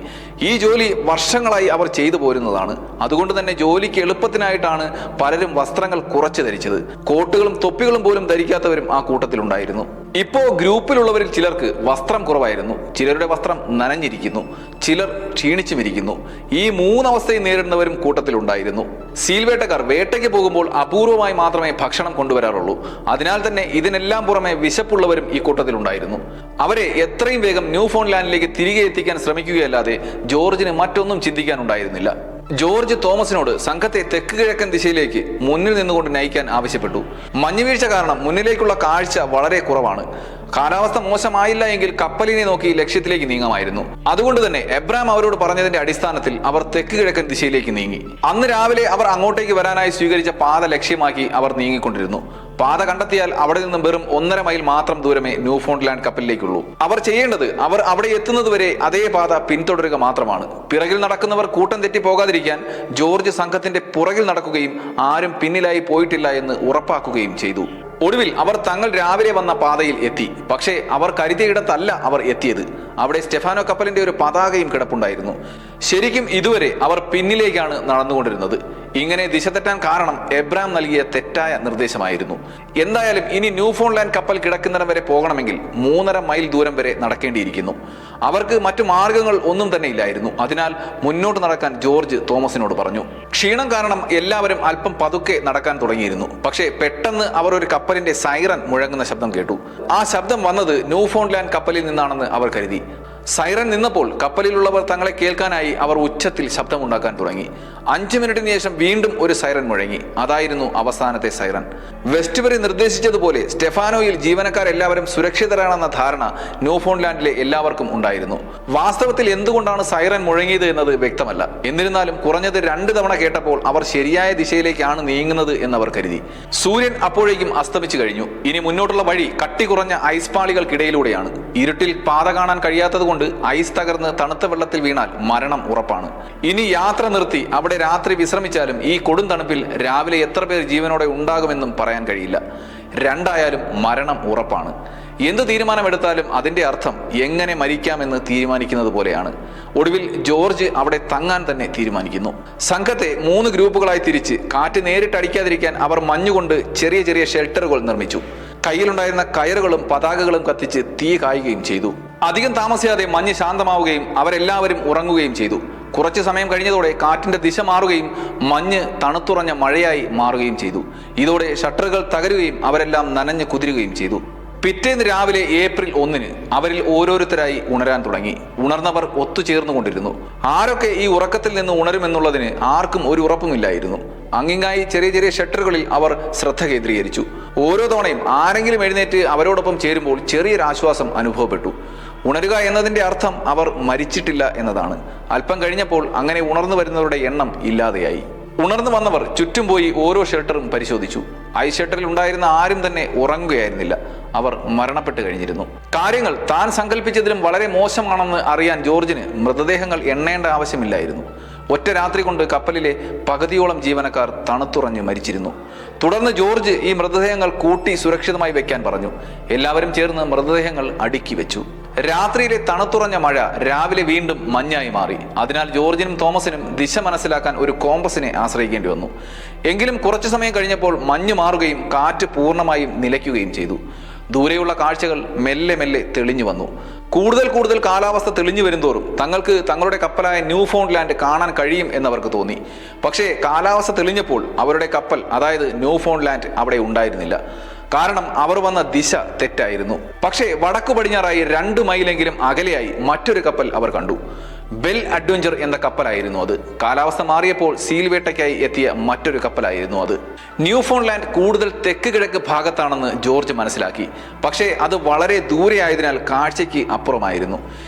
ഈ ജോലി വർഷങ്ങളായി അവർ ചെയ്തു പോരുന്നതാണ്. അതുകൊണ്ട് തന്നെ ജോലിക്ക് എളുപ്പത്തിനായിട്ടാണ് പലരും വസ്ത്രങ്ങൾ കുറച്ച് ധരിച്ചത്. കോട്ടുകളും തൊപ്പികളും പോലും ധരിക്കാത്തവരും ആ കൂട്ടത്തിലുണ്ടായിരുന്നു. ഇപ്പോ ഗ്രൂപ്പിലുള്ളവരിൽ ചിലർക്ക് വസ്ത്രം കുറവായിരുന്നു. ചിലരുടെ വസ്ത്രം നനഞ്ഞിരിക്കുന്നു, ചിലർ ക്ഷീണിച്ചുമിരിക്കുന്നു. ഈ മൂന്നവസ്ഥയും നേരിടുന്നവരും കൂട്ടത്തിലുണ്ടായിരുന്നു. സീൽവേട്ടക്കാർ വേട്ടയ്ക്ക് പോകുമ്പോൾ അപൂർവമായി മാത്രമേ ഭക്ഷണം കൊണ്ടുവരാറുള്ളൂ. അതിനാൽ തന്നെ ഇതിനെല്ലാം പുറമെ വിശപ്പുള്ളവരും ഈ കൂട്ടത്തിലുണ്ടായിരുന്നു. അവരെ എത്രയും വേഗം ന്യൂ ഫൗണ്ട് ലാൻഡിലേക്ക് തിരികെ എത്തിക്കാൻ ശ്രമിക്കുകയല്ലാതെ ജോർജിന് മറ്റൊന്നും ചിന്തിക്കാനുണ്ടായിരുന്നില്ല. ജോർജ് തോമസിനോട് സംഘത്തെ തെക്ക് കിഴക്കൻ ദിശയിലേക്ക് മുന്നിൽ നിന്നുകൊണ്ട് നയിക്കാൻ ആവശ്യപ്പെട്ടു. മഞ്ഞുവീഴ്ച കാരണം മുന്നിലേക്കുള്ള കാഴ്ച വളരെ കുറവാണ്. കാലാവസ്ഥ മോശമായില്ല എങ്കിൽ കപ്പലിനെ നോക്കി ലക്ഷ്യത്തിലേക്ക് നീങ്ങാമായിരുന്നു. അതുകൊണ്ട് തന്നെ എബ്രാം അവരോട് പറഞ്ഞതിന്റെ അടിസ്ഥാനത്തിൽ അവർ തെക്ക് കിഴക്കൻ ദിശയിലേക്ക് നീങ്ങി. അന്ന് രാവിലെ അവർ അങ്ങോട്ടേക്ക് വരാനായി സ്വീകരിച്ച പാത ലക്ഷ്യമാക്കി അവർ നീങ്ങിക്കൊണ്ടിരുന്നു. പാത കണ്ടെത്തിയാൽ അവിടെ നിന്നും വെറും 1.5 മൈൽ മാത്രം ദൂരമേ ന്യൂ ഫൗണ്ട് ലാൻഡ് കപ്പലിലേക്കുള്ളൂ. അവർ ചെയ്യേണ്ടത് അവർ അവിടെ എത്തുന്നതുവരെ അതേ പാത പിന്തുടരുക മാത്രമാണ്. പിറകിൽ നടക്കുന്നവർ കൂട്ടം തെറ്റി പോകാതിരിക്കാൻ ജോർജ് സംഘത്തിന്റെ പുറകിൽ നടക്കുകയും ആരും പിന്നിലായി പോയിട്ടില്ല എന്ന് ഉറപ്പാക്കുകയും ചെയ്തു. ഒടുവിൽ അവർ തങ്ങൾ രാവിലെ വന്ന പാതയിൽ എത്തി. പക്ഷേ അവർ കരുതിയിടത്തല്ല അവർ എത്തിയത്. അവിടെ സ്റ്റെഫാനോ കപ്പലിന്റെ ഒരു പതാകയും കിടപ്പുണ്ടായിരുന്നു. ശരിക്കും ഇതുവരെ അവർ പിന്നിലേക്കാണ് നടന്നുകൊണ്ടിരുന്നത്. ഇങ്ങനെ ദിശ തെറ്റാൻ കാരണം എബ്രാം നൽകിയ തെറ്റായ നിർദ്ദേശമായിരുന്നു. എന്തായാലും ഇനി ന്യൂ ഫൗണ്ട് ലാൻഡ് കപ്പൽ കിടക്കുന്നിടം വരെ പോകണമെങ്കിൽ 3.5 മൈൽ ദൂരം വരെ നടക്കേണ്ടിയിരിക്കുന്നു. അവർക്ക് മറ്റു മാർഗങ്ങൾ ഒന്നും തന്നെ ഇല്ലായിരുന്നു. അതിനാൽ മുന്നോട്ട് നടക്കാൻ ജോർജ് തോമസിനോട് പറഞ്ഞു. ക്ഷീണം കാരണം എല്ലാവരും അല്പം പതുക്കെ നടക്കാൻ തുടങ്ങിയിരുന്നു. പക്ഷേ പെട്ടെന്ന് അവർ ഒരു കപ്പലിന്റെ സൈറൻ മുഴങ്ങുന്ന ശബ്ദം കേട്ടു. ആ ശബ്ദം വന്നത് ന്യൂ ഫൗണ്ട് ലാൻഡ് കപ്പലിൽ നിന്നാണെന്ന് അവർ കരുതി. സൈറൻ നിന്നപ്പോൾ കപ്പലിലുള്ളവർ തങ്ങളെ കേൾക്കാനായി അവർ ഉച്ചത്തിൽ ശബ്ദമുണ്ടാക്കാൻ തുടങ്ങി. 5 മിനിറ്റിന് ശേഷം വീണ്ടും ഒരു സൈറൻ മുഴങ്ങി. അതായിരുന്നു അവസാനത്തെ സൈറൻ. വെസ്റ്റ്ബറി നിർദ്ദേശിച്ചതുപോലെ സ്റ്റെഫാനോയിൽ ജീവനക്കാരെല്ലാവരും സുരക്ഷിതരാണെന്ന ധാരണ ന്യൂ ഫൗണ്ട് ലാൻഡിലെ എല്ലാവർക്കും ഉണ്ടായിരുന്നു. വാസ്തവത്തിൽ എന്തുകൊണ്ടാണ് സൈറൻ മുഴങ്ങിയത് എന്നത് വ്യക്തമല്ല. എന്നിരുന്നാലും കുറഞ്ഞത് 2 തവണ കേട്ടപ്പോൾ അവർ ശരിയായ ദിശയിലേക്കാണ് നീങ്ങുന്നത് എന്നവർ കരുതി. സൂര്യൻ അപ്പോഴേക്കും അസ്തമിച്ചു കഴിഞ്ഞു. ഇനി മുന്നോട്ടുള്ള വഴി കട്ടി കുറഞ്ഞ ഐസ് പാളികൾക്കിടയിലൂടെയാണ്. ഇരുട്ടിൽ പാത കാണാൻ കഴിയാത്തത് കൊണ്ട് ഐസ് തകർന്ന് തണുത്ത വെള്ളത്തിൽ വീണാൽ മരണം ഉറപ്പാണ്. ഇനി യാത്ര നിർത്തി അവിടെ രാത്രി വിശ്രമിച്ചാലും ഈ കൊടും തണുപ്പിൽ രാവിലെ എത്ര പേർ ജീവനോടെ ഉണ്ടാകുമെന്നും പറയാൻ കഴിയില്ല. രണ്ടായാലും മരണം ഉറപ്പാണ്. എന്ത് തീരുമാനമെടുത്താലും അതിന്റെ അർത്ഥം എങ്ങനെ മരിക്കാമെന്ന് തീരുമാനിക്കുന്നത് പോലെയാണ്. ഒടുവിൽ ജോർജ് അവിടെ തങ്ങാൻ തന്നെ തീരുമാനിക്കുന്നു. സംഘത്തെ 3 ഗ്രൂപ്പുകളായി തിരിച്ച് കാറ്റ് നേരിട്ടടിക്കാതിരിക്കാൻ അവർ മഞ്ഞുകൊണ്ട് ചെറിയ ചെറിയ ഷെൽട്ടറുകൾ നിർമ്മിച്ചു. കയ്യിലുണ്ടായിരുന്ന കയറുകളും പതാകകളും കത്തിച്ച് തീ കായുകയും ചെയ്തു. അധികം താമസിയാതെ മഞ്ഞ് ശാന്തമാവുകയും അവരെല്ലാവരും ഉറങ്ങുകയും ചെയ്തു. കുറച്ചു സമയം കഴിഞ്ഞതോടെ കാറ്റിന്റെ ദിശ മാറുകയും മഞ്ഞ് തണുത്തുറഞ്ഞ മഴയായി മാറുകയും ചെയ്തു. ഇതോടെ ഷട്ടറുകൾ തകരുകയും അവരെല്ലാം നനഞ്ഞ് കുതിരുകയും ചെയ്തു. പിറ്റേന്ന് രാവിലെ ഏപ്രിൽ 1 അവരിൽ ഓരോരുത്തരായി ഉണരാൻ തുടങ്ങി. ഉണർന്നവർ ഒത്തുചേർന്നുകൊണ്ടിരുന്നു. ആരൊക്കെ ഈ ഉറക്കത്തിൽ നിന്ന് ഉണരുമെന്നുള്ളതിന് ആർക്കും ഒരു ഉറപ്പുമില്ലായിരുന്നു. അങ്ങിങ്ങായി ചെറിയ ചെറിയ ഷട്ടറുകളിൽ അവർ ശ്രദ്ധ കേന്ദ്രീകരിച്ചു. ഓരോ തവണയും ആരെങ്കിലും എഴുന്നേറ്റ് അവരോടൊപ്പം ചേരുമ്പോൾ ചെറിയൊരാശ്വാസം അനുഭവപ്പെട്ടു. ഉണരുക എന്നതിന്റെ അർത്ഥം അവർ മരിച്ചിട്ടില്ല എന്നതാണ്. അല്പം കഴിഞ്ഞപ്പോൾ അങ്ങനെ ഉണർന്നു വരുന്നവരുടെ എണ്ണം ഇല്ലാതെയായി. ഉണർന്നു വന്നവർ ചുറ്റും പോയി ഓരോ ഷെൽട്ടറും പരിശോധിച്ചു. ഐസ് ഷെൽട്ടറിൽ ഉണ്ടായിരുന്ന ആരും തന്നെ ഉറങ്ങുകയായിരുന്നില്ല. അവർ മരണപ്പെട്ട് കഴിഞ്ഞിരുന്നു. കാര്യങ്ങൾ താൻ സങ്കല്പിച്ചതിലും വളരെ മോശമാണെന്ന് അറിയാൻ ജോർജിന് മൃതദേഹങ്ങൾ എണ്ണേണ്ട ആവശ്യമില്ലായിരുന്നു. ഒറ്റ രാത്രി കൊണ്ട് കപ്പലിലെ പകുതിയോളം ജീവനക്കാർ തണുത്തുറഞ്ഞ് മരിച്ചിരുന്നു. തുടർന്ന് ജോർജ് ഈ മൃതദേഹങ്ങൾ കൂട്ടി സുരക്ഷിതമായി വെക്കാൻ പറഞ്ഞു. എല്ലാവരും ചേർന്ന് മൃതദേഹങ്ങൾ അടുക്കി വെച്ചു. രാത്രിയിലെ തണുത്തുറഞ്ഞ മഴ രാവിലെ വീണ്ടും മഞ്ഞായി മാറി. അതിനാൽ ജോർജിനും തോമസിനും ദിശ മനസ്സിലാക്കാൻ ഒരു കോമ്പസിനെ ആശ്രയിക്കേണ്ടി വന്നു. എങ്കിലും കുറച്ചു സമയം കഴിഞ്ഞപ്പോൾ മഞ്ഞ് മാറുകയും കാറ്റ് പൂർണ്ണമായും നിലയ്ക്കുകയും ചെയ്തു. ദൂരെയുള്ള കാഴ്ചകൾ മെല്ലെ മെല്ലെ തെളിഞ്ഞു വന്നു. കൂടുതൽ കാലാവസ്ഥ തെളിഞ്ഞു വരുന്തോറും തങ്ങൾക്ക് തങ്ങളുടെ കപ്പലായ ന്യൂ ഫൗണ്ട് ലാൻഡ് കാണാൻ കഴിയും എന്നവർക്ക് തോന്നി. പക്ഷേ കാലാവസ്ഥ തെളിഞ്ഞപ്പോൾ അവരുടെ കപ്പൽ, അതായത് ന്യൂ ഫൗണ്ട് ലാൻഡ്, അവിടെ ഉണ്ടായിരുന്നില്ല. കാരണം അവർ വന്ന ദിശ തെറ്റായിരുന്നു. പക്ഷേ വടക്കു പടിഞ്ഞാറായി 2 മൈലെങ്കിലും അകലെയായി മറ്റൊരു കപ്പൽ അവർ കണ്ടു. ബെൽ അഡ്വഞ്ചർ എന്ന കപ്പലായിരുന്നു അത്. കാലാവസ്ഥ മാറിയപ്പോൾ സീൽ വേട്ടയ്ക്കായി എത്തിയ മറ്റൊരു കപ്പലായിരുന്നു അത്. ന്യൂ ഫൗണ്ട് ലാൻഡ് കൂടുതൽ തെക്ക് കിഴക്ക് ഭാഗത്താണെന്ന് ജോർജ് മനസ്സിലാക്കി. പക്ഷേ അത് വളരെ ദൂരെയായതിനാൽ കാഴ്ചയ്ക്ക് അപ്പുറമായിരുന്നു.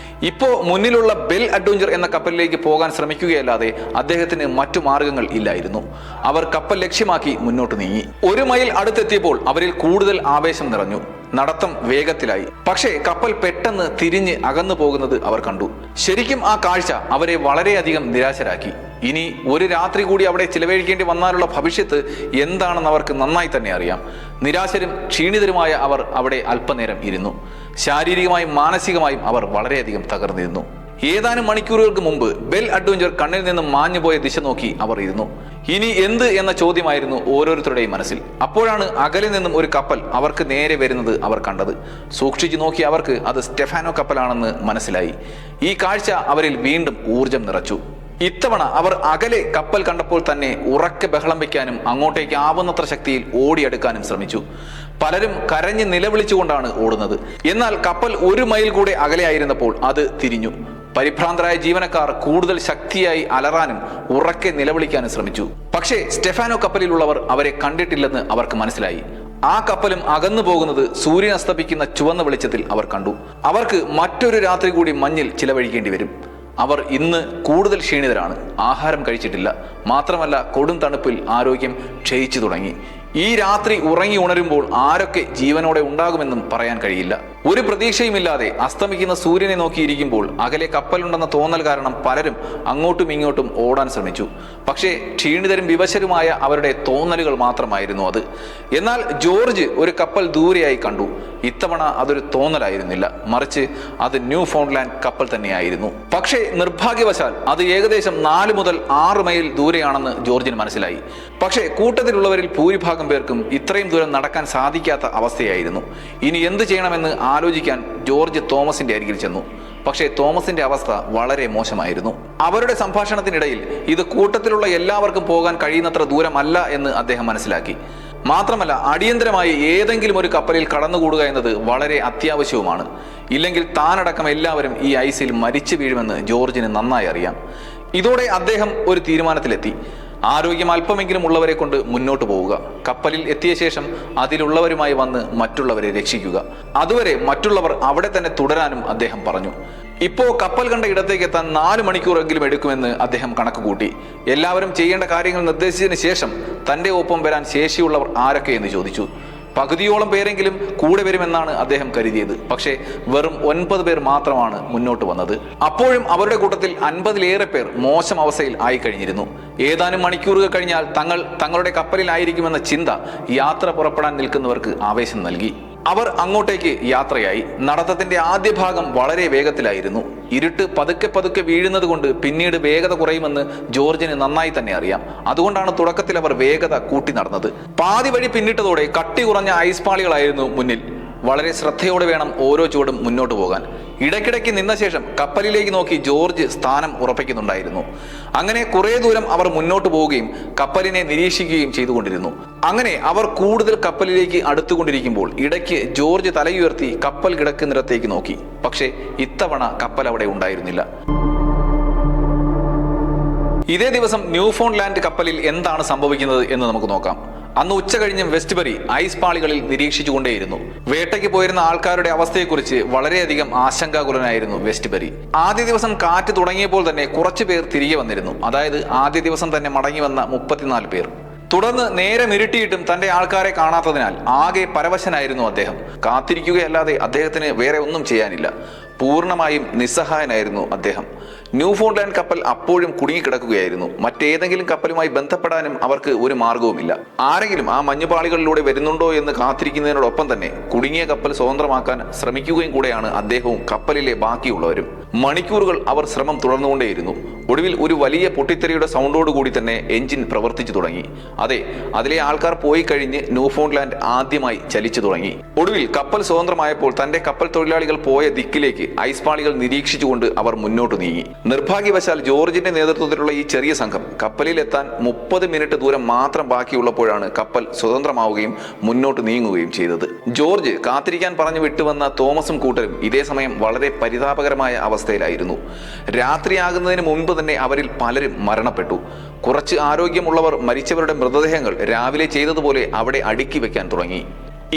ഇപ്പോൾ മുന്നിലുള്ള ബെൽ അഡ്വഞ്ചർ എന്ന കപ്പലിലേക്ക് പോകാൻ ശ്രമിക്കുകയല്ലാതെ അദ്ദേഹത്തിന് മറ്റു മാർഗങ്ങൾ ഇല്ലായിരുന്നു. അവർ കപ്പൽ ലക്ഷ്യമാക്കി മുന്നോട്ട് നീങ്ങി. 1 മൈൽ അടുത്തെത്തിയപ്പോൾ അവരിൽ കൂടുതൽ ആവേശം നിറഞ്ഞു. നടത്തം വേഗത്തിലായി. പക്ഷേ കപ്പൽ പെട്ടെന്ന് തിരിഞ്ഞ് അകന്നു പോകുന്നത് അവർ കണ്ടു. ശരിക്കും ആ കാഴ്ച അവരെ വളരെയധികം നിരാശരാക്കി. ഇനി ഒരു രാത്രി കൂടി അവിടെ ചിലവഴിക്കേണ്ടി വന്നാലുള്ള ഭവിഷ്യത്ത് എന്താണെന്ന് അവർക്ക് നന്നായി തന്നെ അറിയാം. നിരാശരും ക്ഷീണിതരുമായ അവർ അവിടെ അല്പനേരം ഇരുന്നു. ശാരീരികമായും മാനസികമായും അവർ വളരെയധികം തകർന്നിരുന്നു. ഏതാനും മണിക്കൂറുകൾക്ക് മുമ്പ് ബെൽ അഡ്വഞ്ചർ കണ്ണിൽ നിന്നും മാഞ്ഞുപോയ ദിശ നോക്കി അവർ ഇരുന്നു. ഇനി എന്ത് എന്ന ചോദ്യമായിരുന്നു ഓരോരുത്തരുടെയും മനസ്സിൽ. അപ്പോഴാണ് അകലെ നിന്നും ഒരു കപ്പൽ അവർക്ക് നേരെ വരുന്നത് അവർ കണ്ടത്. സൂക്ഷിച്ചു നോക്കി അവർക്ക് അത് സ്റ്റെഫാനോ കപ്പലാണെന്ന് മനസ്സിലായി. ഈ കാഴ്ച അവരിൽ വീണ്ടും ഊർജം നിറച്ചു. ഇത്തവണ അവർ അകലെ കപ്പൽ കണ്ടപ്പോൾ തന്നെ ഉറക്കെ ബഹളം വയ്ക്കാനും അങ്ങോട്ടേക്ക് ആവുന്നത്ര ശക്തിയിൽ ഓടിയെടുക്കാനും ശ്രമിച്ചു. പലരും കരഞ്ഞ് നിലവിളിച്ചുകൊണ്ടാണ് ഓടുന്നത്. എന്നാൽ കപ്പൽ 1 മൈൽ കൂടെ അകലെയായിരുന്നപ്പോൾ അത് തിരിഞ്ഞു. പരിഭ്രാന്തരായ ജീവനക്കാർ കൂടുതൽ ശക്തിയായി അലറാനും ഉറക്കെ നിലവിളിക്കാനും ശ്രമിച്ചു. പക്ഷേ സ്റ്റെഫാനോ കപ്പലിലുള്ളവർ അവരെ കണ്ടിട്ടില്ലെന്ന് അവർക്ക് മനസ്സിലായി. ആ കപ്പലും അകന്നു പോകുന്നത് സൂര്യൻ അസ്തമിക്കുന്ന ചുവന്ന വെളിച്ചത്തിൽ അവർ കണ്ടു. അവർക്ക് മറ്റൊരു രാത്രി കൂടി മഞ്ഞിൽ ചിലവഴിക്കേണ്ടി വരും. അവർ ഇന്ന് കൂടുതൽ ക്ഷീണിതരാണ്. ആഹാരം കഴിച്ചിട്ടില്ല. മാത്രമല്ല കൊടും തണുപ്പിൽ ആരോഗ്യം ക്ഷയിച്ചു തുടങ്ങി. ഈ രാത്രി ഉറങ്ങി ഉണരുമ്പോൾ ആരൊക്കെ ജീവനോടെ ഉണ്ടാകുമെന്നും പറയാൻ കഴിയില്ല. ഒരു പ്രതീക്ഷയുമില്ലാതെ അസ്തമിക്കുന്ന സൂര്യനെ നോക്കിയിരിക്കുമ്പോൾ അകലെ കപ്പലുണ്ടെന്ന തോന്നൽ കാരണം പലരും അങ്ങോട്ടും ഇങ്ങോട്ടും ഓടാൻ ശ്രമിച്ചു. പക്ഷേ ക്ഷീണിതരും വിവശരുമായ അവരുടെ തോന്നലുകൾ മാത്രമായിരുന്നു അത്. എന്നാൽ ജോർജ് ഒരു കപ്പൽ ദൂരെയായി കണ്ടു. ഇത്തവണ അതൊരു തോന്നലായിരുന്നില്ല, മറിച്ച് അത് ന്യൂ ഫൗണ്ട്ലാൻഡ് കപ്പൽ തന്നെയായിരുന്നു. പക്ഷേ നിർഭാഗ്യവശാൽ അത് ഏകദേശം 4 മുതൽ 6 മൈൽ ദൂരെയാണെന്ന് ജോർജിന് മനസ്സിലായി. പക്ഷേ കൂട്ടത്തിലുള്ളവരിൽ ഭൂരിഭാഗം പേർക്കും ഇത്രയും ദൂരം നടക്കാൻ സാധിക്കാത്ത അവസ്ഥയായിരുന്നു. ഇനി എന്ത് ചെയ്യണമെന്ന് ആലോചിക്കാൻ ജോർജ് തോമസിന്റെ അരികിൽ ചെന്നു. പക്ഷേ തോമസിന്റെ അവസ്ഥ വളരെ മോശമായിരുന്നു. അവരുടെ സംഭാഷണത്തിനിടയിൽ ഇത് കൂട്ടത്തിലുള്ള എല്ലാവർക്കും പോകാൻ കഴിയുന്നത്ര ദൂരമല്ല എന്ന് അദ്ദേഹം മനസ്സിലാക്കി. മാത്രമല്ല അടിയന്തരമായി ഏതെങ്കിലും ഒരു കപ്പലിൽ കടന്നുകൂടുക എന്നത് വളരെ അത്യാവശ്യവുമാണ്. ഇല്ലെങ്കിൽ താനടക്കം എല്ലാവരും ഈ ഐസിൽ മരിച്ചു വീഴുമെന്ന് ജോർജിന് നന്നായി അറിയാം. ഇതോടെ അദ്ദേഹം ഒരു തീരുമാനത്തിലെത്തി. ആരോഗ്യം അല്പമെങ്കിലും ഉള്ളവരെ കൊണ്ട് മുന്നോട്ട് പോവുക. കപ്പലിൽ എത്തിയ ശേഷം അതിലുള്ളവരുമായി വന്ന് മറ്റുള്ളവരെ രക്ഷിക്കുക. അതുവരെ മറ്റുള്ളവർ അവിടെ തന്നെ തുടരാനും അദ്ദേഹം പറഞ്ഞു. ഇപ്പോൾ കപ്പൽ കണ്ട ഇടത്തേക്ക് എത്താൻ 4 മണിക്കൂറെങ്കിലും എടുക്കുമെന്ന് അദ്ദേഹം കണക്കുകൂട്ടി. എല്ലാവരും ചെയ്യേണ്ട കാര്യങ്ങൾ നിർദ്ദേശിച്ചതിന് ശേഷം തന്റെ ഒപ്പം വരാൻ ശേഷിയുള്ളവർ ആരൊക്കെ എന്ന് ചോദിച്ചു. പകുതിയോളം പേരെങ്കിലും കൂടെ വരുമെന്നാണ് അദ്ദേഹം കരുതിയത്. പക്ഷേ വെറും 9 പേർ മാത്രമാണ് മുന്നോട്ട് വന്നത്. അപ്പോഴും അവരുടെ കൂട്ടത്തിൽ 50-ലേറെ പേർ മോശം അവസ്ഥയിൽ ആയിക്കഴിഞ്ഞിരുന്നു. ഏതാനും മണിക്കൂറുകൾ കഴിഞ്ഞാൽ തങ്ങളുടെ കപ്പലിലായിരിക്കുമെന്ന ചിന്ത യാത്ര പുറപ്പെടാൻ നിൽക്കുന്നവർക്ക് ആവേശം നൽകി. അവർ അങ്ങോട്ടേക്ക് യാത്രയായി. നടത്തത്തിന്റെ ആദ്യ ഭാഗം വളരെ വേഗത്തിലായിരുന്നു. ഇരുട്ട് പതുക്കെ പതുക്കെ വീഴുന്നത് കൊണ്ട് പിന്നീട് വേഗത കുറയുമെന്ന് ജോർജിന് നന്നായി തന്നെ അറിയാം. അതുകൊണ്ടാണ് തുടക്കത്തിൽ അവർ വേഗത കൂട്ടി നടന്നത്. പാതി വഴി പിന്നിട്ടതോടെ കട്ടി കുറഞ്ഞ ഐസ് പാളികളായിരുന്നു മുന്നിൽ. വളരെ ശ്രദ്ധയോടെ വേണം ഓരോ ചുവടും മുന്നോട്ട് പോകാൻ. ഇടയ്ക്കിടയ്ക്ക് നിന്ന ശേഷം കപ്പലിലേക്ക് നോക്കി ജോർജ് സ്ഥാനം ഉറപ്പിക്കുന്നുണ്ടായിരുന്നു. അങ്ങനെ കുറെ ദൂരം അവർ മുന്നോട്ട് പോവുകയും കപ്പലിനെ നിരീക്ഷിക്കുകയും ചെയ്തുകൊണ്ടിരുന്നു. അങ്ങനെ അവർ കൂടുതൽ കപ്പലിലേക്ക് അടുത്തുകൊണ്ടിരിക്കുമ്പോൾ ഇടയ്ക്ക് ജോർജ് തലയുയർത്തി കപ്പൽ കിടക്കുന്നിടത്തേക്ക് നോക്കി. പക്ഷേ ഇത്തവണ കപ്പൽ അവിടെ ഉണ്ടായിരുന്നില്ല. ഇതേ ദിവസം ന്യൂ ഫൗണ്ട്ലാൻഡ് കപ്പലിൽ എന്താണ് സംഭവിക്കുന്നത് എന്ന് നമുക്ക് നോക്കാം. അന്ന് ഉച്ച കഴിഞ്ഞും വെസ്റ്റ്ബറി ഐസ് പാളികളിൽ നിരീക്ഷിച്ചുകൊണ്ടേയിരുന്നു. വേട്ടയ്ക്ക് പോയിരുന്ന ആൾക്കാരുടെ അവസ്ഥയെക്കുറിച്ച് വളരെയധികം ആശങ്കാകുലനായിരുന്നു വെസ്റ്റ്ബറി. ആദ്യ ദിവസം കാറ്റ് തുടങ്ങിയപ്പോൾ തന്നെ കുറച്ചു പേർ തിരികെ വന്നിരുന്നു. അതായത് ആദ്യ ദിവസം തന്നെ മടങ്ങി വന്ന 34 പേർ. തുടർന്ന് നേരെ മിരുട്ടിയിട്ടും തന്റെ ആൾക്കാരെ കാണാത്തതിനാൽ ആകെ പരവശനായിരുന്നു അദ്ദേഹം. കാത്തിരിക്കുകയല്ലാതെ അദ്ദേഹത്തിന് വേറെ ഒന്നും ചെയ്യാനില്ല. പൂർണ്ണമായും നിസ്സഹായനായിരുന്നു അദ്ദേഹം. ന്യൂ ഫൗണ്ട്ലാൻഡ് കപ്പൽ അപ്പോഴും കുടുങ്ങിക്കിടക്കുകയായിരുന്നു. മറ്റേതെങ്കിലും കപ്പലുമായി ബന്ധപ്പെടാനും അവർക്ക് ഒരു മാർഗവുമില്ല. ആരെങ്കിലും ആ മഞ്ഞുപാളികളിലൂടെ വരുന്നുണ്ടോ എന്ന് കാത്തിരിക്കുന്നതിനോടൊപ്പം തന്നെ കുടുങ്ങിയ കപ്പൽ സ്വതന്ത്രമാക്കാൻ ശ്രമിക്കുകയും കൂടെയാണ് അദ്ദേഹവും കപ്പലിലെ ബാക്കിയുള്ളവരും. മണിക്കൂറുകൾ അവർ ശ്രമം തുടർന്നുകൊണ്ടേയിരുന്നു. ഒടുവിൽ ഒരു വലിയ പൊട്ടിത്തെറിയുടെ സൗണ്ടോടുകൂടി തന്നെ എഞ്ചിൻ പ്രവർത്തിച്ചു തുടങ്ങി. അതെ, അതിലെ ആൾക്കാർ പോയി കഴിഞ്ഞ് ന്യൂ ഫൗണ്ട്ലാൻഡ് ആദ്യമായി ചലിച്ചു തുടങ്ങി. ഒടുവിൽ കപ്പൽ സ്വതന്ത്രമായപ്പോൾ തന്റെ കപ്പൽ തൊഴിലാളികൾ പോയ ദിക്കിലേക്ക് ഐസ് പാളികൾ നിരീക്ഷിച്ചുകൊണ്ട് അവർ മുന്നോട്ട് നീങ്ങി. നിർഭാഗ്യവശാൽ ജോർജിന്റെ നേതൃത്വത്തിലുള്ള ഈ ചെറിയ സംഘം കപ്പലിൽ എത്താൻ 30 മിനിറ്റ് ദൂരം മാത്രം ബാക്കിയുള്ളപ്പോഴാണ് കപ്പൽ സ്വതന്ത്രമാവുകയും മുന്നോട്ട് നീങ്ങുകയും ചെയ്തത്. ജോർജ് കാത്തിരിക്കാൻ പറഞ്ഞു വിട്ടുവന്ന തോമസും കൂട്ടരും ഇതേ സമയം വളരെ പരിതാപകരമായ അവസ്ഥയിലായിരുന്നു. രാത്രിയാകുന്നതിന് മുൻപ് തന്നെ അവരിൽ പലരും മരണപ്പെട്ടു. കുറച്ച് ആരോഗ്യമുള്ളവർ മരിച്ചവരുടെ മൃതദേഹങ്ങൾ രാവിലെ ചെയ്തതുപോലെ അവിടെ അടുക്കി വെക്കാൻ തുടങ്ങി.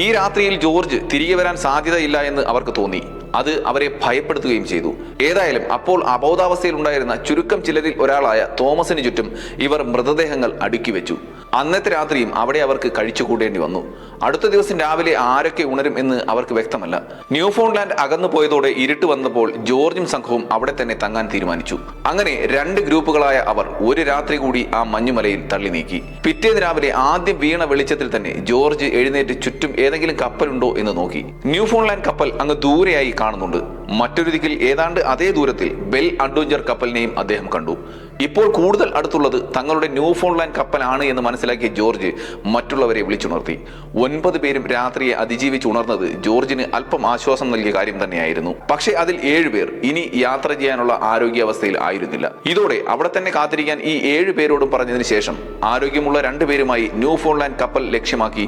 ഈ രാത്രിയിൽ ജോർജ് തിരികെ വരാൻ സാധ്യതയില്ല എന്ന് അവർക്ക് തോന്നി. അത് അവരെ ഭയപ്പെടുത്തുകയും ചെയ്തു. ഏതായാലും അപ്പോൾ അബോധാവസ്ഥയിൽ ഉണ്ടായിരുന്ന ചുരുക്കം ചിലരിൽ ഒരാളായ തോമസിന് ചുറ്റും ഇവർ മൃതദേഹങ്ങൾ അടുക്കി വെച്ചു. അന്നത്തെ രാത്രിയും അവിടെ അവർക്ക് കഴിച്ചുകൂടേണ്ടി വന്നു. അടുത്ത ദിവസം രാവിലെ ആരൊക്കെ ഉണരും എന്ന് അവർക്ക് വ്യക്തമല്ല. ന്യൂഫൗണ്ട്ലാൻഡ് അകന്നു പോയതോടെ ഇരുട്ട് വന്നപ്പോൾ ജോർജും സംഘവും അവിടെ തന്നെ തങ്ങാൻ തീരുമാനിച്ചു. അങ്ങനെ 2 ഗ്രൂപ്പുകളായ അവർ ഒരു രാത്രി കൂടി ആ മഞ്ഞുമലയിൽ തള്ളി നീക്കി. പിറ്റേന്ന് രാവിലെ ആദ്യം വീണ വെളിച്ചത്തിൽ തന്നെ ജോർജ് എഴുന്നേറ്റ് ചുറ്റും ഏതെങ്കിലും കപ്പലുണ്ടോ എന്ന് നോക്കി. ന്യൂഫൗണ്ട്ലാൻഡ് കപ്പൽ അങ്ങ് ദൂരെയായി കാണുന്നുണ്ട്. മറ്റൊരു ദിക്കിൽ ഏതാണ്ട് അതേ ദൂരത്തിൽ ബെൽ അഡ്വഞ്ചർ കപ്പലിനെയും അദ്ദേഹം കണ്ടു. ഇപ്പോൾ കൂടുതൽ അടുത്തുള്ളത് തങ്ങളുടെ ന്യൂഫൗണ്ട്ലാൻഡ് കപ്പലാണ് എന്ന് മനസ്സിലാക്കിയ ജോർജ് മറ്റുള്ളവരെ വിളിച്ചുണർത്തി. 9 പേരും രാത്രിയെ അതിജീവിച്ച് ഉണർന്നത് ജോർജിന് അല്പം ആശ്വാസം നൽകിയ കാര്യം തന്നെയായിരുന്നു. പക്ഷേ അതിൽ 7 പേർ ഇനി യാത്ര ചെയ്യാനുള്ള ആരോഗ്യാവസ്ഥയിൽ ആയിരുന്നില്ല. ഇതോടെ അവിടെ തന്നെ കാത്തിരിക്കാൻ ഈ 7 പേരോടും പറഞ്ഞതിന് ശേഷം ആരോഗ്യമുള്ള 2 പേരുമായി ന്യൂഫൗണ്ട്ലാൻഡ് കപ്പൽ ലക്ഷ്യമാക്കി